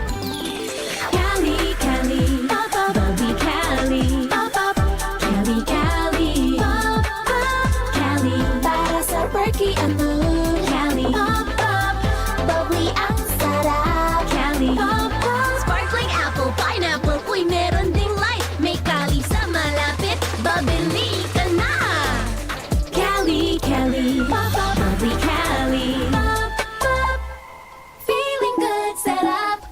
Cali, Cali, pop up, bubbly Cali, pop up, Cali, Cali, pop up, Cali, para sa perky ang mood, Cali, pop up, bubbly ang sarap, Cali, pop up, sparkling apple, pineapple, uy meron ding light, may Cali sa malapit, babili ka na, Cali, Cali, pop up, bubbly Cali, pop up, feeling good, set up.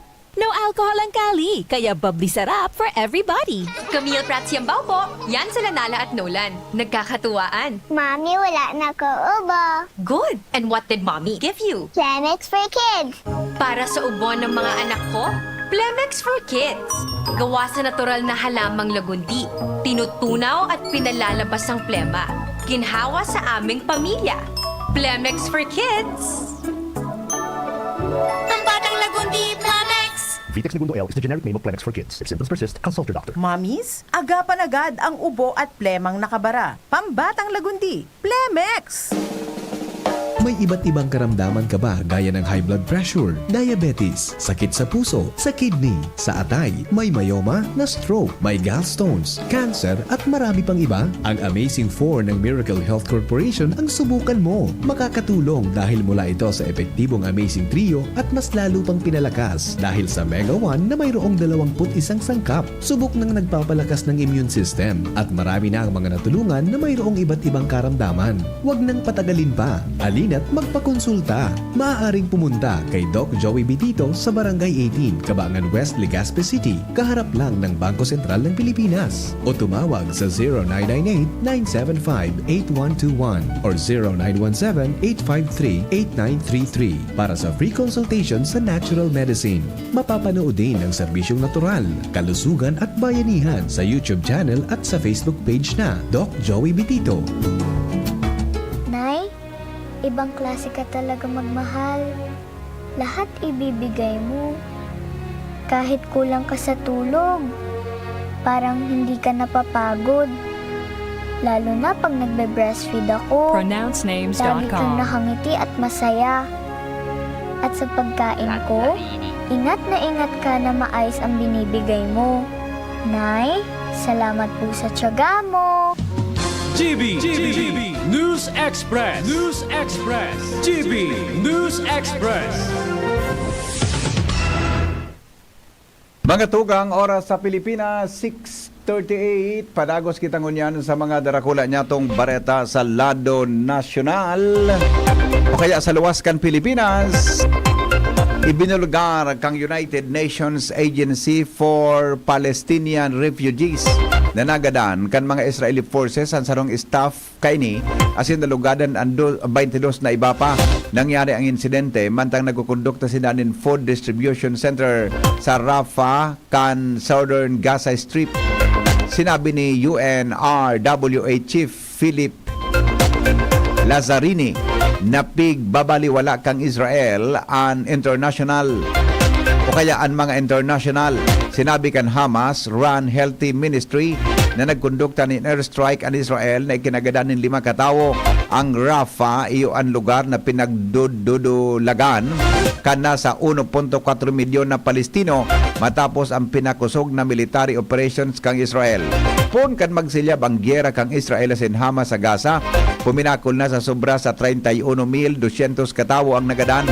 ang Cali, kaya bubbly sarap for everybody.
Camille Prats Yambaw po. Yan sila Nala at Nolan. Nagkakatuwaan.
Mommy, wala na ko ubo.
Good. And what did Mommy give you?
Planex for kids.
Para sa ubo ng mga anak ko, Plemex for Kids. Gawa sa natural na halamang lagundi. Tinutunaw at pinalalabas ang plema. Ginhawa sa aming pamilya. Plemex for Kids.
Ang batang lagundi, Planex!
Vitex Segundo L is the generic name of Plemex for kids. If symptoms persist, consult your doctor.
Mommies, agapan agad ang ubo at plemang nakabara. Pambatang lagundi, Plemex!
May iba't ibang karamdaman ka ba gaya ng high blood pressure, diabetes, sakit sa puso, sa kidney, sa atay, may myoma, na stroke, may gallstones, cancer at marami pang iba? Ang Amazing 4 ng Miracle Health Corporation ang subukan mo. Makakatulong dahil mula ito sa epektibong Amazing Trio at mas lalo pang pinalakas dahil sa Mega 1 na mayroong 21 sangkap. Subok ng nagpapalakas ng immune system at marami na ang mga natulungan na mayroong iba't ibang karamdaman. Huwag nang patagalin pa. Alina't magpakonsulta. Maaaring pumunta kay Doc Joey Bitito sa Barangay 18, Cabangan West, Legazpi City, kaharap lang ng Bangko Sentral ng Pilipinas. O tumawag sa 0998-975-8121 or 0917-853-8933 para sa free consultation sa natural medicine. Mapapanood din ang serbisyong natural, kalusugan at bayanihan sa YouTube channel at sa Facebook page na Doc Joey Bitito.
Nay, ibang klase ka talaga magmahal. Lahat ibibigay mo. Kahit kulang ka sa tulog, parang hindi ka napapagod. Lalo na pag nagbe-breastfeed ako.
PronounceNames.com.
Lagi kang nakangiti at masaya. At sa pagkain ko, ingat ka na maayos ang binibigay mo. Nay, salamat po sa tiyaga mo.
GB News Express. GB News Express.
Mga tugang, oras sa Pilipinas, 6:38. Padagos kitang unyan sa mga darakula nyatong bareta sa lado nasyonal o kaya sa luwaskan Pilipinas. Ibinulgar kang United Nations Agency for Palestinian Refugees na nagadan kan mga Israeli forces ang sarong staff kaini asin nalugadan ang 22 na iba pa. Nangyari ang insidente mantang nagkukondukta sila ng Food Distribution Center sa Rafah kan Southern Gaza Strip. Sinabi ni UNRWA Chief Philip Lazzarini na pigbabaliwala kang Israel ang international o kaya ang mga international. Sinabi kan Hamas Run Healthy Ministry na nagkondukta ni airstrike ang Israel na ikinagadan ng 5 katawo. Ang Rafah iyo ang lugar na pinagdudulagan kana sa 1.4 milyon na Palestino matapos ang pinakusog na military operations kang Israel. Pon kan magsilyab ang gyera kang Israel sa Hamas sa Gaza, puminakol na sa sobra sa 31,200 katawo ang nagadan.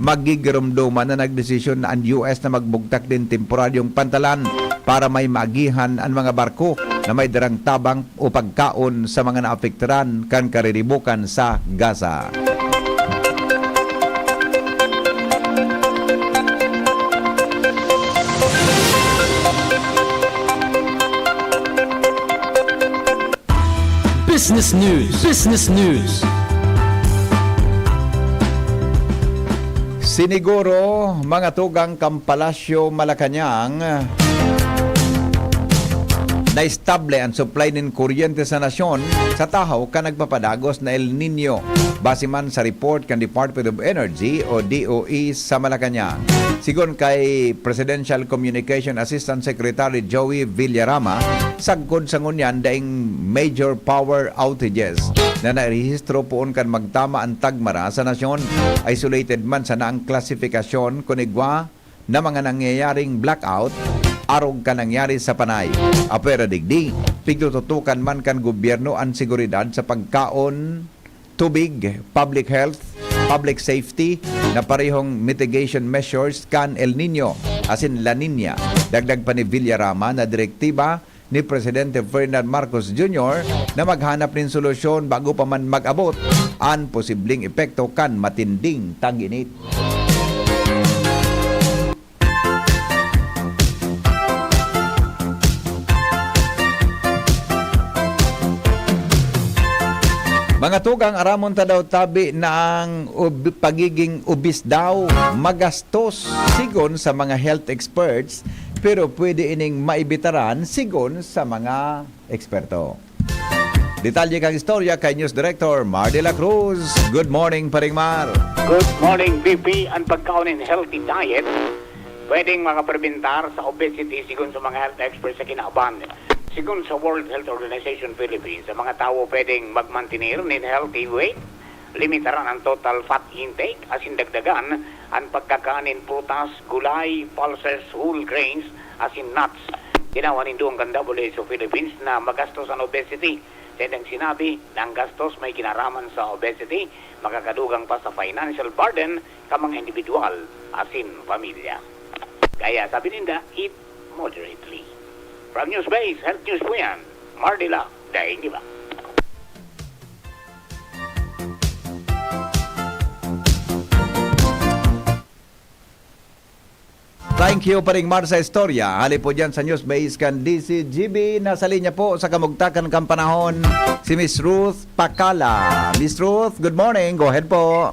Magigirumduman na nagdesisyon na ang US na magbugtak din temporaryong pantalan para may maagihan ang mga barko na may darang tabang o pagkaon sa mga naapekturan kan kariribukan sa Gaza.
Business News.
Siniguro mga tugang Kampalasyo Malacañang na-estable ang supply ng kuryente sa nasyon sa tahaw ka nagpapadagos na El Nino base man sa report kan Department of Energy o DOE sa Malacañang. Sigon kay Presidential Communication Assistant Secretary Joey Villarama, sagkod sa ngunyan daing major power outages na narehistro poon kan magtama ang tagmara sa nasyon. Isolated man sa naang klasifikasyon kunigwa na mga nangyayaring blackout arog ka nangyari sa panay. Apera digdi, pigtututukan man kan gobyerno ang seguridad sa pagkaon, tubig, public health, public safety na parehong mitigation measures kan El Nino asin La Nina. Dagdag pa ni Villarama na direktiba ni Presidente Ferdinand Marcos Jr. na maghanap ng solusyon bago pa man mag-abot ang posibleng epekto kan matinding tag-init. Mga tugang aramon ta daw tabi na ang pagiging ubis daw magastos sigon sa mga health experts pero pwede ining maibitaran sigon sa mga eksperto. Detalye kang istorya kay News Director Mar de la Cruz. Good morning, Paring Mar.
Good morning, BP. Ang pagkaon in healthy diet pwedeng makaprebentar sa obesity sigon sa mga health experts sa kinaaban. Sigon sa World Health Organization Philippines, sa mga tao pwedeng magmantinir in healthy weight, limitaran ang total fat intake, asin dagdagan ang pagkakanin prutas, gulay, pulses, whole grains, asin nuts. Ginawa nindo ang WHO Philippines na magastos ang obesity. Tendang sinabi na ang gastos may kinaraman sa obesity, makakadugang pa sa financial burden ka mga individual, asin pamilya. Kaya sabi ninda, eat moderately. From Newsbase, Health News po yan. Mardila, dahil di ba?
Thank you, Paring Mar, sa istorya. Hali po dyan sa Newsbase kan DCGB. Nasa linya po sa kamugtakan kang panahon si Miss Ruth Pacala. Miss Ruth, good morning. Go ahead po.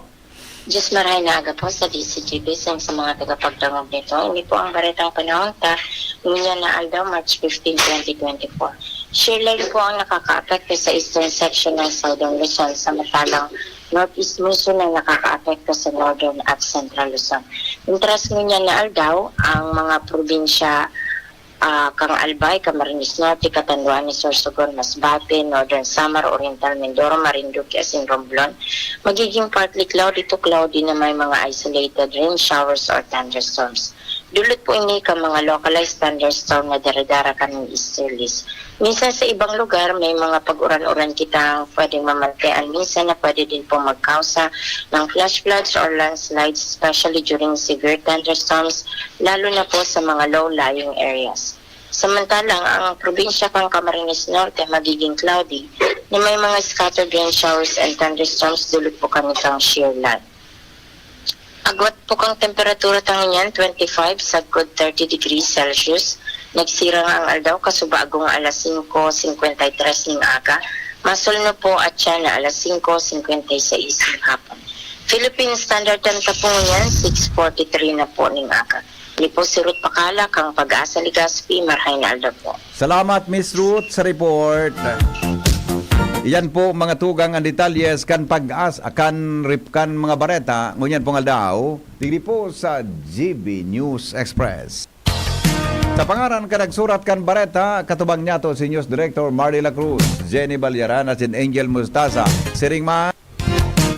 Diyos maray na aga po sa DCGB sa mga tagapagdangog nito. Hindi po ang baretang panahon ta ngunyan na aldaw March 15, 2024. Shearline po ang nakaka-apekto sa eastern section ng Southern Luzon samantalang Northeast Luzon ang nakaka-apekto sa Northern at Central Luzon. Intras ngunyan na aldaw ang mga probinsya Kang Albay, Camarines Norte, Catanduanes, Sorsogon, Masbate, Northern Samar, Oriental Mindoro, Marinduque, asin Romblon. Magiging partly cloudy to cloudy na may mga isolated rain showers or thunderstorms. Dulot po ini ka mga localized thunderstorm na daradara kanang easterlies. Minsan sa ibang lugar may mga pag-uran-uran kitang pwedeng mamantayan. Minsan na pwede din po magkausa ng flash floods or landslides, especially during severe thunderstorms, lalo na po sa mga low-lying areas. Samantalang ang probinsya kang Camarines Norte magiging cloudy na may mga scattered rain showers and thunderstorms dulot po kami kang shear land. Agwat po kang temperatura tanginyan 25 sagkod 30 degrees Celsius. Nagsirang ang aldaw kasubagong alas 5:53 ng aga. Masulno po at siya na alas 5:56 ng hapon. Philippine Standard Time po ngayon 6:43 na po ng aga. Hindi po si Ruth Pacala kang Pag-asa Legazpi, Marhay na aldaw po.
Salamat, Miss Ruth, sa report. Iyan po mga tugang ang detalyes kan Pag-asa kan ripkan mga bareta ngunyan po aldaw digdi po sa GB News Express. Sa pangaran ka nagsurat kan bareta katubang niya to si News Director Mar de la Cruz, Jenny Balyaran at Angel Mustaza. Siring ma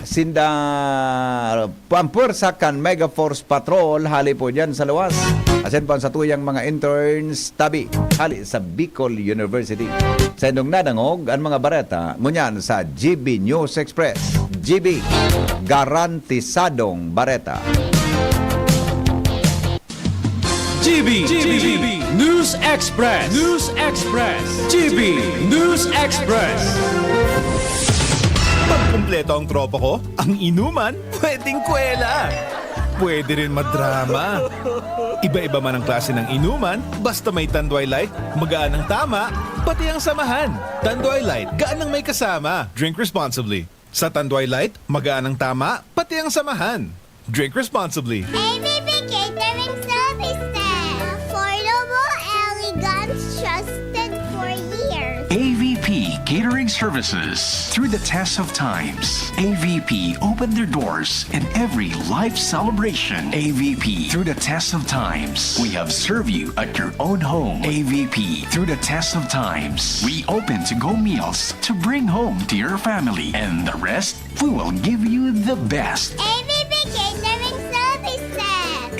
sinda pampursa kan Mega Force Patrol hali po dyan sa luwas. Asen po sa tuyang mga interns tabi hali sa Bicol University. Sa indong nadangog ang mga bareta ngunyan sa GB News Express. GB, garantisadong bareta.
GB News Express. News Express. GB News Express.
Pag kumpleto ang tropa ko, ang inuman, pwedeng kwela. Pwede rin madrama. Iba-iba man ang klase ng inuman, basta may Tanduay Light, magaan ang tama, pati ang samahan. Tanduay Light, gaan ang may kasama. Drink responsibly. Sa Tanduay Light, magaan ang tama, pati ang samahan. Drink responsibly.
ABB Catering Services. Affordable, elegant, trusted for years.
AVP Catering Services. Through the test of times, AVP opened their doors in every life celebration. AVP, through the test of times, we have served you at your own home. AVP, through the test of times, we open to-go meals to bring home to your family. And the rest, we will give you the best.
ABB Catering Services.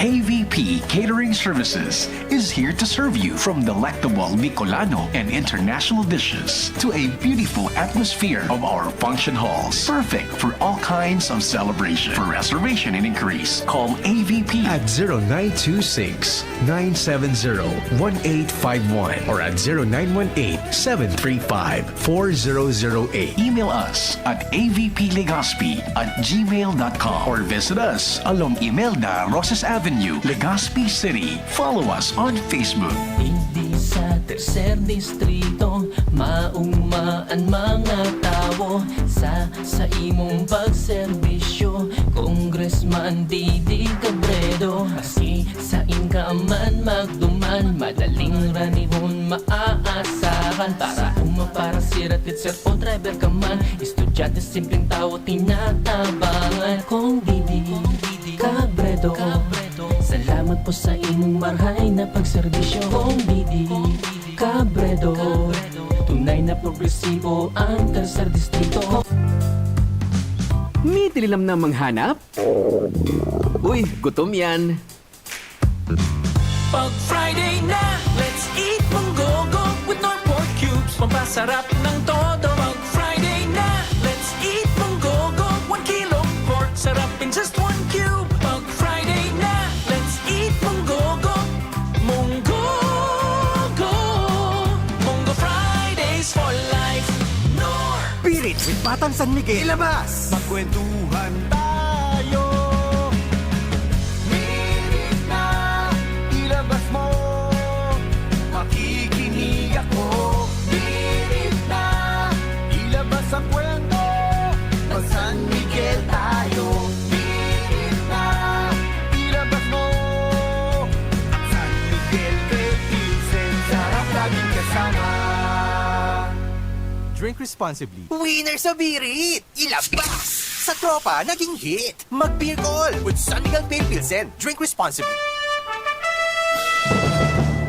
AVP Catering Services is here to serve you from delectable Bicolano and international dishes to a beautiful atmosphere of our function halls. Perfect for all kinds of celebration. For reservation and inquiries, call AVP
at 0926-970-1851 or at 0918-735-4008.
Email us at avplegazpi@gmail.com or visit us along Imelda Rosas Avenue, Legazpi City. Follow us on Facebook.
Hindi sa tercer distrito
maugmaan mga tao sa imong pagserbisyo. Congressman Didi Cabredo, asi sa inka man magduman, madaling ranihon maaasahan. Para siratit sir o driver ka man, estudyante simpleng tao tinatabangan. Kung Didi Cabredo, salamat po sa imong marhay na pagserbisyo. Kung Didi Cabredo, tunay na progresibo ang tercer distrito.
May tinilam na manghanap? Uy, gutom yan.
Pag Friday na, let's eat munggogo with no pork cubes, pampasarap ng todo. Pag Friday na, let's eat munggogo, 1 kilo pork, sarap in just 1 cube. Pag Friday na, let's eat munggogo, munggogo, Munggo Fridays for life. Nor
Pirit with Batang San Miguel. Ilabas! Magkwentuhan tayo. Pirit na, ilabas mo. Makikinig ako. Pirit na, ilabas ang kwento. Mag San Miguel tayo. Pirit na, ilabas mo. San Miguel Pilsen, sarap laging kasama.
Drink responsibly. Winner sa birit! Ilabas! Sa tropa, naging hit! Mag-beer call with San Miguel Pale Pilsen. Drink responsibly.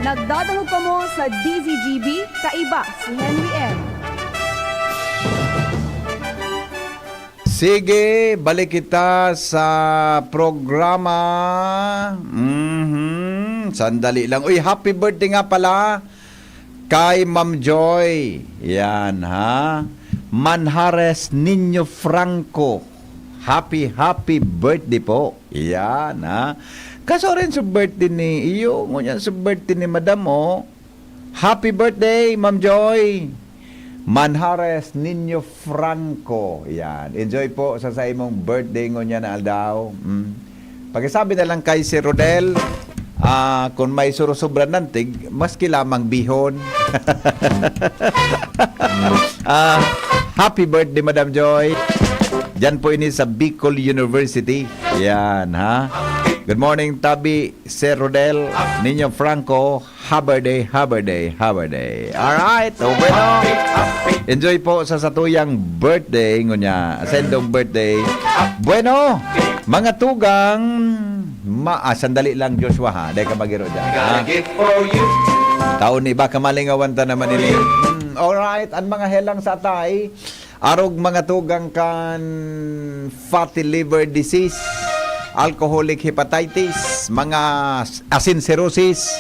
Nagdadalog pa mo sa DZGB, kaiba si Henry M.
Sige, balik kita sa programa. Sandali lang. Uy, happy birthday nga pala kay Ma'am Joy. Yan, ha? Manhares Niño Franco. Happy birthday po. Yan, ha? Kaso rin sa birthday ni iyo. Ngunyan sa birthday ni Madam, oh. Happy birthday, Ma'am Joy. Manhares Niño Franco. Yan. Enjoy po sa imong birthday ngunyan na aldaw. Pagkasabi na lang kay si Rodel, kung may surusobra nantig, maski lamang bihon. Happy birthday, Madam Joy. Diyan po ini sa Bicol University. Yan, ha? Good morning, Tabi, Sir Rodel, Niño Franco. Happy birthday. Alright, so bueno. Enjoy po sa satuyang birthday ngunya. Ascendong birthday. Bueno, mga tugang, sandali lang, Joshua, ha? Dahil ka magiro dyan, ha? Taon ni baka malingawan ta naman nila. Alright, ang mga helang sa atay, arog mga tugang kan fatty liver disease, alcoholic hepatitis, mga asin cirrhosis,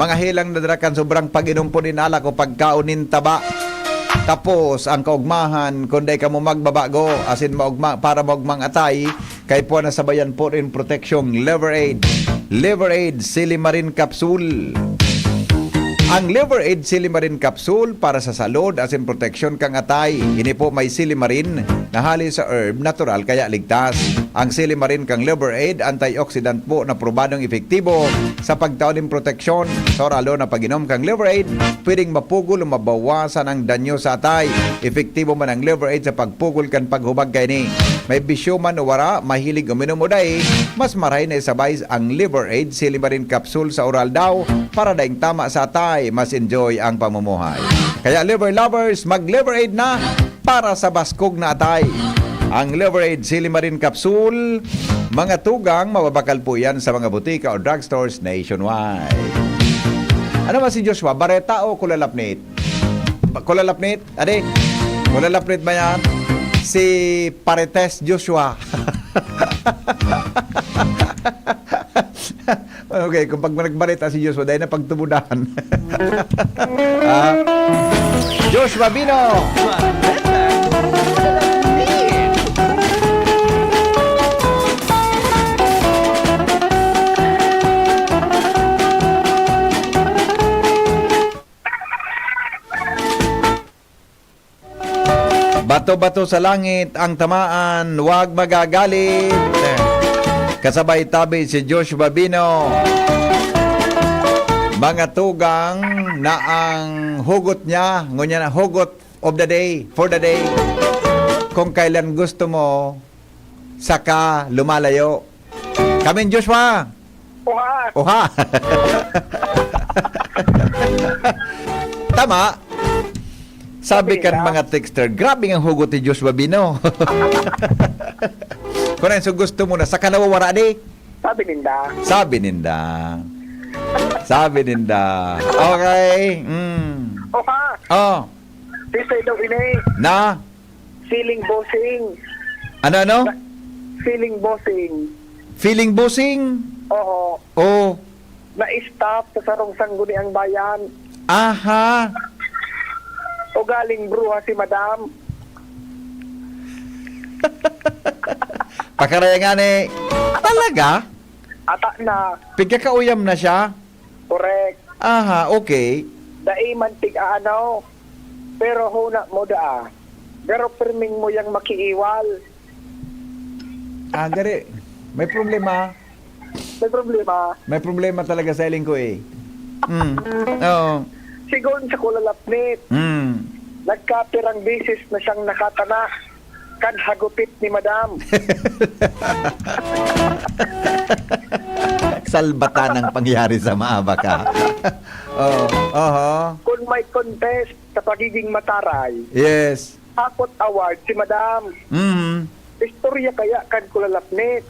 mga helang nadrakan sobrang pag-inom po din ala ko pagkaunin taba. Tapos ang kaugmahan kundi ka mo magbabago asin maugma para maugmang atay kay po nasabayan po rin protection Liver Aid Silimarin Capsule. Ang Liver Aid Silimarin Capsule para sa salud asin protection kang atay. Ini po may silimarin na hali sa herb natural kaya ligtas. Ang silimarin kang Liver Aid antioxidant po na probadong epektibo sa pagtaunin proteksyon. Sa oralo na pag-inom kang Liver Aid, pwedeng mapugol o mabawasan ang danyo sa atay. Epektibo man ang Liver Aid sa pagpugol kan paghubag kay ni. May bisyo man o wara, mahilig uminom o day, mas maray na isabay ang Liver Aid Silimarin Capsule sa oral daw para daing tama sa atay, mas enjoy ang pamumuhay. Kaya liver lovers, mag-Liver Aid na para sa baskog na atay. Ang Liver Aid Silimarin Capsule, mga tugang, mababakal po yan sa mga butika o drugstores nationwide. Ano ba si Joshua? Bareta o kulalapnit? Kulalapnit? Ade? Kulalapnit ba yan? Si Parites Joshua. Okay, kung pag nagbarita si Joshua, dahil na pagtumudahan. Joshua Bino! Bato-bato sa langit ang tamaan, huwag magagalit. Kasabay tabi si Joshua Bino. Mga tugang na ang hugot niya, ngunya na hugot of the day, for the day. Kung kailan gusto mo, saka lumalayo. Kamin Joshua. Oha. Tama. Sabi kan mga texter, grabe ang hugot ni Joshua Bino. Kung ano gusto mo na, saka nawawara di. Sabi ninda. Okay. Oh.
Tisay daw ini.
Na?
Feeling bossing.
Ano?
Feeling bossing.
Feeling bossing?
Oo.
Oh.
Na-stop sa sarong sangguni ang bayan.
Aha.
O galing bruha si madam.
Pakarayangan eh. Talaga?
Ata na.
Pigkakauyam na siya?
Correct.
Aha, okay.
Dai mantig ano. Pero huna mo da. Pero perming mo yang makiiwal.
Gari. May problema.
May problema
talaga sa iling ko eh. Oo.
Sigon sa kulalapnit. Nagkapirang bisis na siyang nakatana. Kan hagupit ni madam.
Salbata ng pangyari sa maaba ka.
Kung may contest sa pagiging mataray,
Yes.
Akot award si madam. Istorya kaya kan kulalapnit.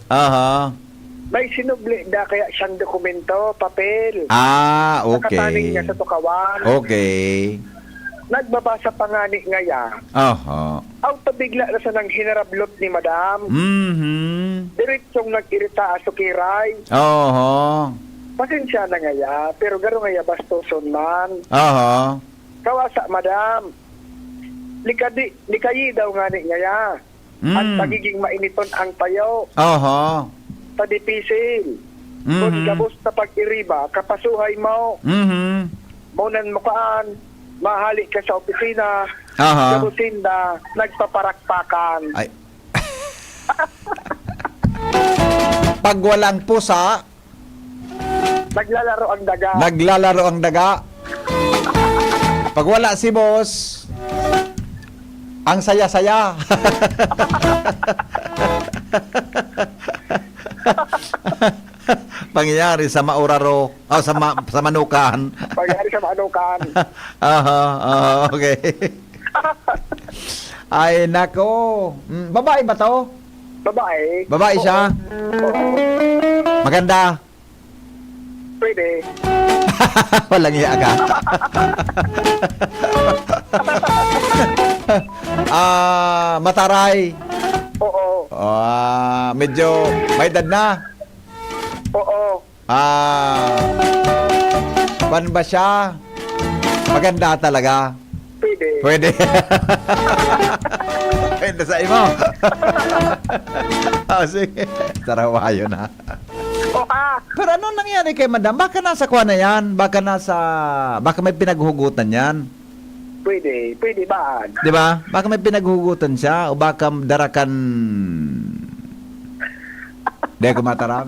May sinubli da kaya siyang dokumento, papel.
Okay.
Nakataning niya sa tukawan.
Okay.
Nagbabasa pa nga ni ngaya. Bigla na sa nang hinarablot ni madam. Diretsong nag-irita asukiray. Pasensya na ngaya, pero garo ngaya bastoson man. Kawasa madam. Likayi daw nga ni ngaya. At pagiging mainiton ang payo. Tadipisil. Kung gabos na pag-iriba, kapasuhay mo. Munan mo kaan, mahali ka sa opisina, gabusinda, nagpaparakpakan.
Ay. Pag walang pusa,
naglalaro ang daga.
Pag wala si boss, ang saya-saya. Pangyayari sa mauraro, sa manukan.
Pangyayari sa manukan.
Okay. Ay, nako. Babae ba to?
Babae.
Babae siya? Maganda?
Pwede.
Walang iya ka. Mataray.
Oo.
Medyo may edad na.
Oo.
Ban ba siya? Maganda talaga. Pwede. Pwede sa imo. Sige. Tarawayo na. Pero ano nangyari kay madam? Baka nasa kuha na yan? Baka may pinaghugutan yan?
Pwede ba?
Di ba? Baka may pinaghugutan siya o baka darakan. Di ako mataram.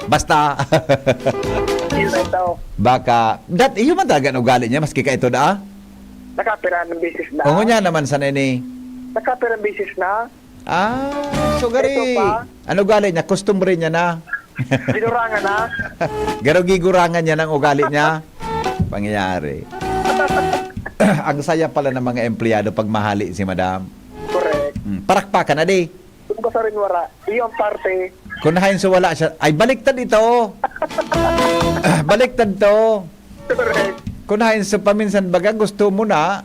Basta. Baka iyo man talaga ang ugali niya maski ka ito da?
Nakapira ng bisis na.
Oo nga naman sa nini.
Nakapira ng bisis na.
So gari. Ano ugali niya? Customary niya na.
Ginurangan na.
Gigurangan niya ng ugali niya. Pangyayari. Ang saya pala ng mga empleyado pag mahali si madam.
Correct.
Parakpakan na di.
Kung basta rin wala, iyong parte.
Kunahin so wala siya. Ay, baliktad ito. Baliktad to.
Correct.
Kunahin so paminsan baga gusto mo na,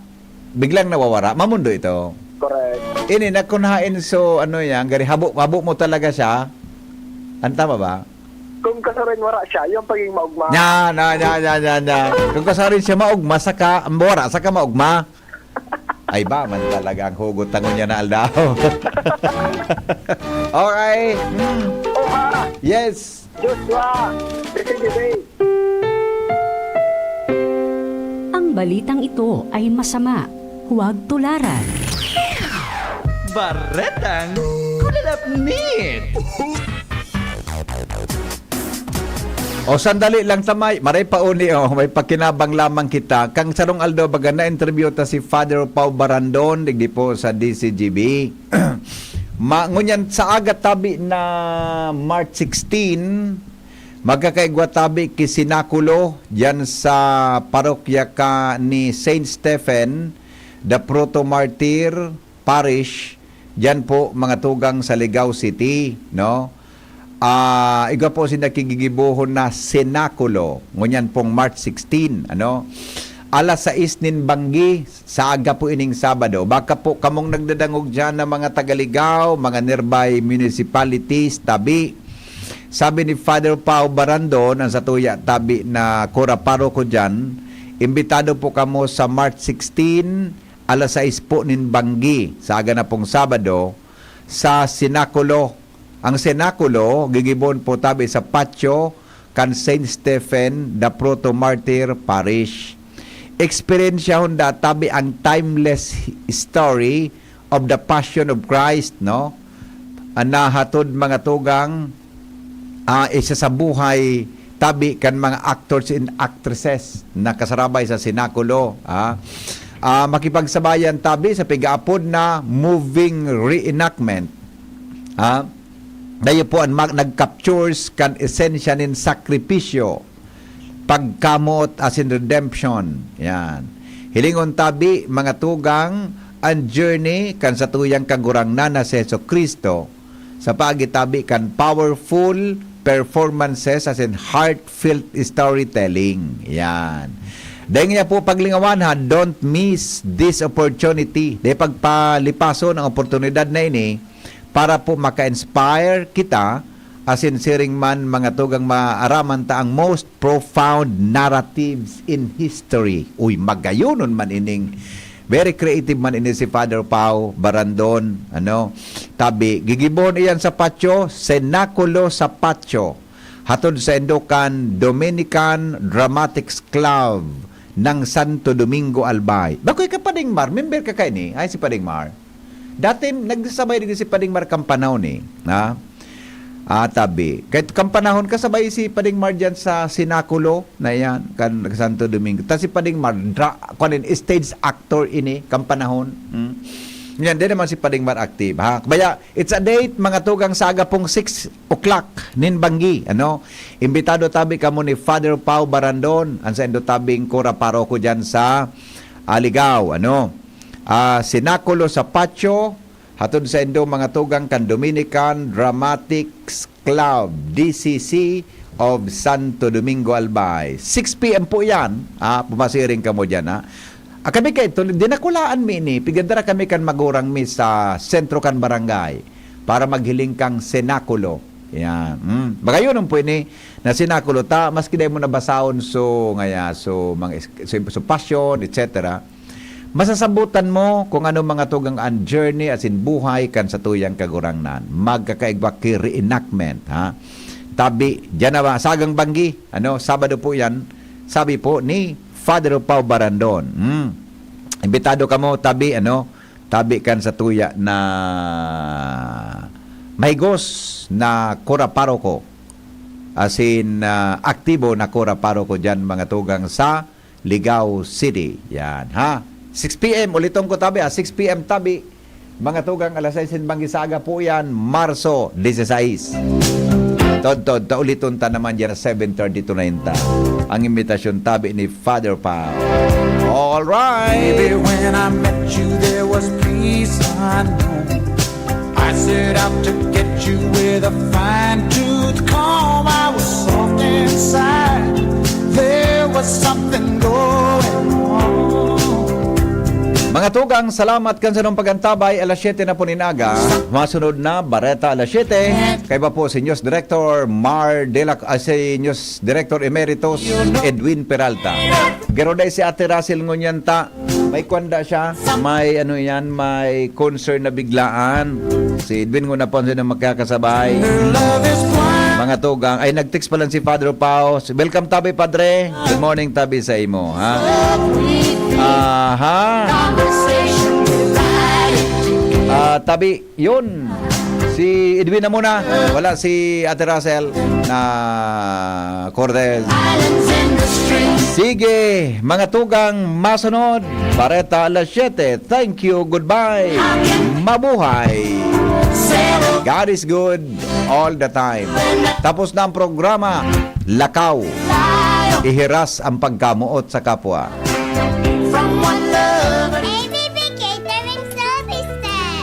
biglang nawawara. Mamundo ito.
Correct.
Ini na kunahin so yan, gari habo mo talaga siya. Ang tama ba?
Kung kasarin wala siya, yung pagiging maugma.
Yan. Kung kasarin siya maugma, saka maugma. Ay ba, man talaga ang hugot tangon niya na aldaw. Okay. Yes.
Joshua,
Ang balitang ito ay masama. Huwag tularan.
Baretang kulalapnit.
O sandali lang tamay, maray pauni may pakinabang lamang kita. Kang Sarong Aldo baga na interview ta si Father Pau Barandon digdi po sa DCGB. Ngunyan sa agat tabi na March 16, magkakaigwa tabi ki Sinakulo diyan sa parokya ka ni Saint Stephen the Proto-Martyr Parish diyan po mga tugang sa Ligao City, no? Iga po si nakigigibuhon na Sinakulo ngunyan pong March 16, ano? Alas 6 nin banggi sa aga po ining Sabado. Baka po kamong nagdadangog dyan ng mga Tagaligaw, mga nearby municipalities, tabi. Sabi ni Father Pau Barandon, ang satuya tabi na koraparo ko dyan, imbitado po kamo sa March 16, alas 6 po nin banggi sa aga na pong Sabado sa Sinakulo. Ang Sinakulo, gigibon po tabi sa patio kan Saint Stephen the Proto-Martyr Parish. Experiensya honda tabi ang timeless story of the Passion of Christ, no? Nahatod mga tugang isa sa buhay tabi kan mga actors and actresses na kasarabay sa Sinakulo. Makipagsabayan tabi sa pigaapod na moving reenactment. Dayo po ang nag-captures kan esensya nin sakripisyo, pagkamot as in redemption. Yan. Hilingon tabi, mga tugang, ang journey kan sa tuyang kagurang na si Jesu Kristo sa pagitabi kan powerful performances as in heartfelt storytelling. Yan. Dahil niya po paglingawan ha, don't miss this opportunity. Dahil pagpalipaso ng oportunidad na ini, para po maka-inspire kita as in siring man mga tugang maaraman ta ang most profound narratives in history. Uy, magayunon man ining very creative man ini si Father Pau Barandon, ano? Tabi, gigibon iyan sa patio, Sinakulo sa patio. Hatod sa Endocan Dominican Dramatics Club ng Santo Domingo Albay. Bakoy ka Pading Mar, member ka kay ni? Ay si Pading Mar. Dati nagsasabay din si Pading Mar kampanahon na tabi. Kahit kampanahon kasabay si Pading Mar dyan sa Sinakulo na yan, kan Santo Domingo. Tapos si Pading Mar, stage actor ini, kampanahon. Yan, din naman si Pading Mar active. Kaya, it's a date, mga tugang saga pong 6 o'clock, ninbanggi. Ano? Imbitado tabi kamo ni Father Pau Barandon, ang sa endo tabing kura paroko dyan sa Ligao. Ano? Sinakulo sa patio, hatod sa endo mga tugang kan Dominican Dramatics Club, DCC of Santo Domingo Albay. 6 p.m. po yan. Pumasiring ka mo dyan. Kami kayo, dinakulaan mi ni, pigandara kami kan magurang mi sa sentro kan barangay para maghiling kang Sinakulo. Yan. Bagayon po ini na Sinakulo ta, maski dahil mo nabasahon so passion, etc. Masasabutan mo kung ano mga tugang ang journey as in buhay kan sa tuyang kagurangnan. Magkakaigwa ki reenactment. Tabi, dyan na sagang banggi. Sabado po yan. Sabi po ni Father Pau Barandon. Imbitado ka mo, tabi, tabi kan sa tuya na mahigos na kura paroko. As in, aktibo na kura paroko dyan mga tugang sa Ligao City. Yan, 6 p.m. Ulitong ko tabi, 6 p.m. tabi. Mga tugang alas 6 banggisaga po yan, Marso 16. Tod-tod, tauliton ta naman dyan 7:30 to 9. Ang imbitasyon tabi ni Father Pau. All right.
Baby, when I met you, there was peace unknown. I set out to get you with a fine-tooth comb. I was soft inside. There was something going on.
Mga tugang, salamat kan sa nung pagantabay. Alas 7 na po ninaga. Masunod na, Bareta alas 7. Kaya ba po si News Director si News Director Emeritus Edwin Peralta. Gero day si Ate Russell ngunyan ta. May kwanda siya. May may concern na biglaan. Si Edwin ngun na po sila makakasabay. Mga tugang, ay nag-text pa lang si Father Pau. Welcome tabi, Padre. Good morning tabi sa imo. Tabi, yun. Si Edwin na muna. Wala si Ate Russell na Cortez. Sige, mga tugang masunod. Bareta alas 7. Thank you. Goodbye. Mabuhay. God is good all the time. Tapos na ang programa. Lakaw. Ihiras ang pagkamuot sa kapwa.
ABB Catering Services.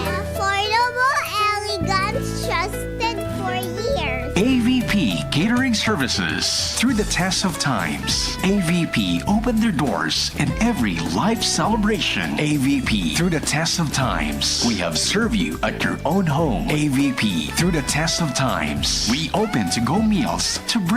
Affordable, elegant, trusted for years.
AVP Catering Services. Through the test of times, AVP opened their doors in every life celebration. AVP through the test of times. We have served you at your own home. AVP through the test of times. We open to-go meals to bring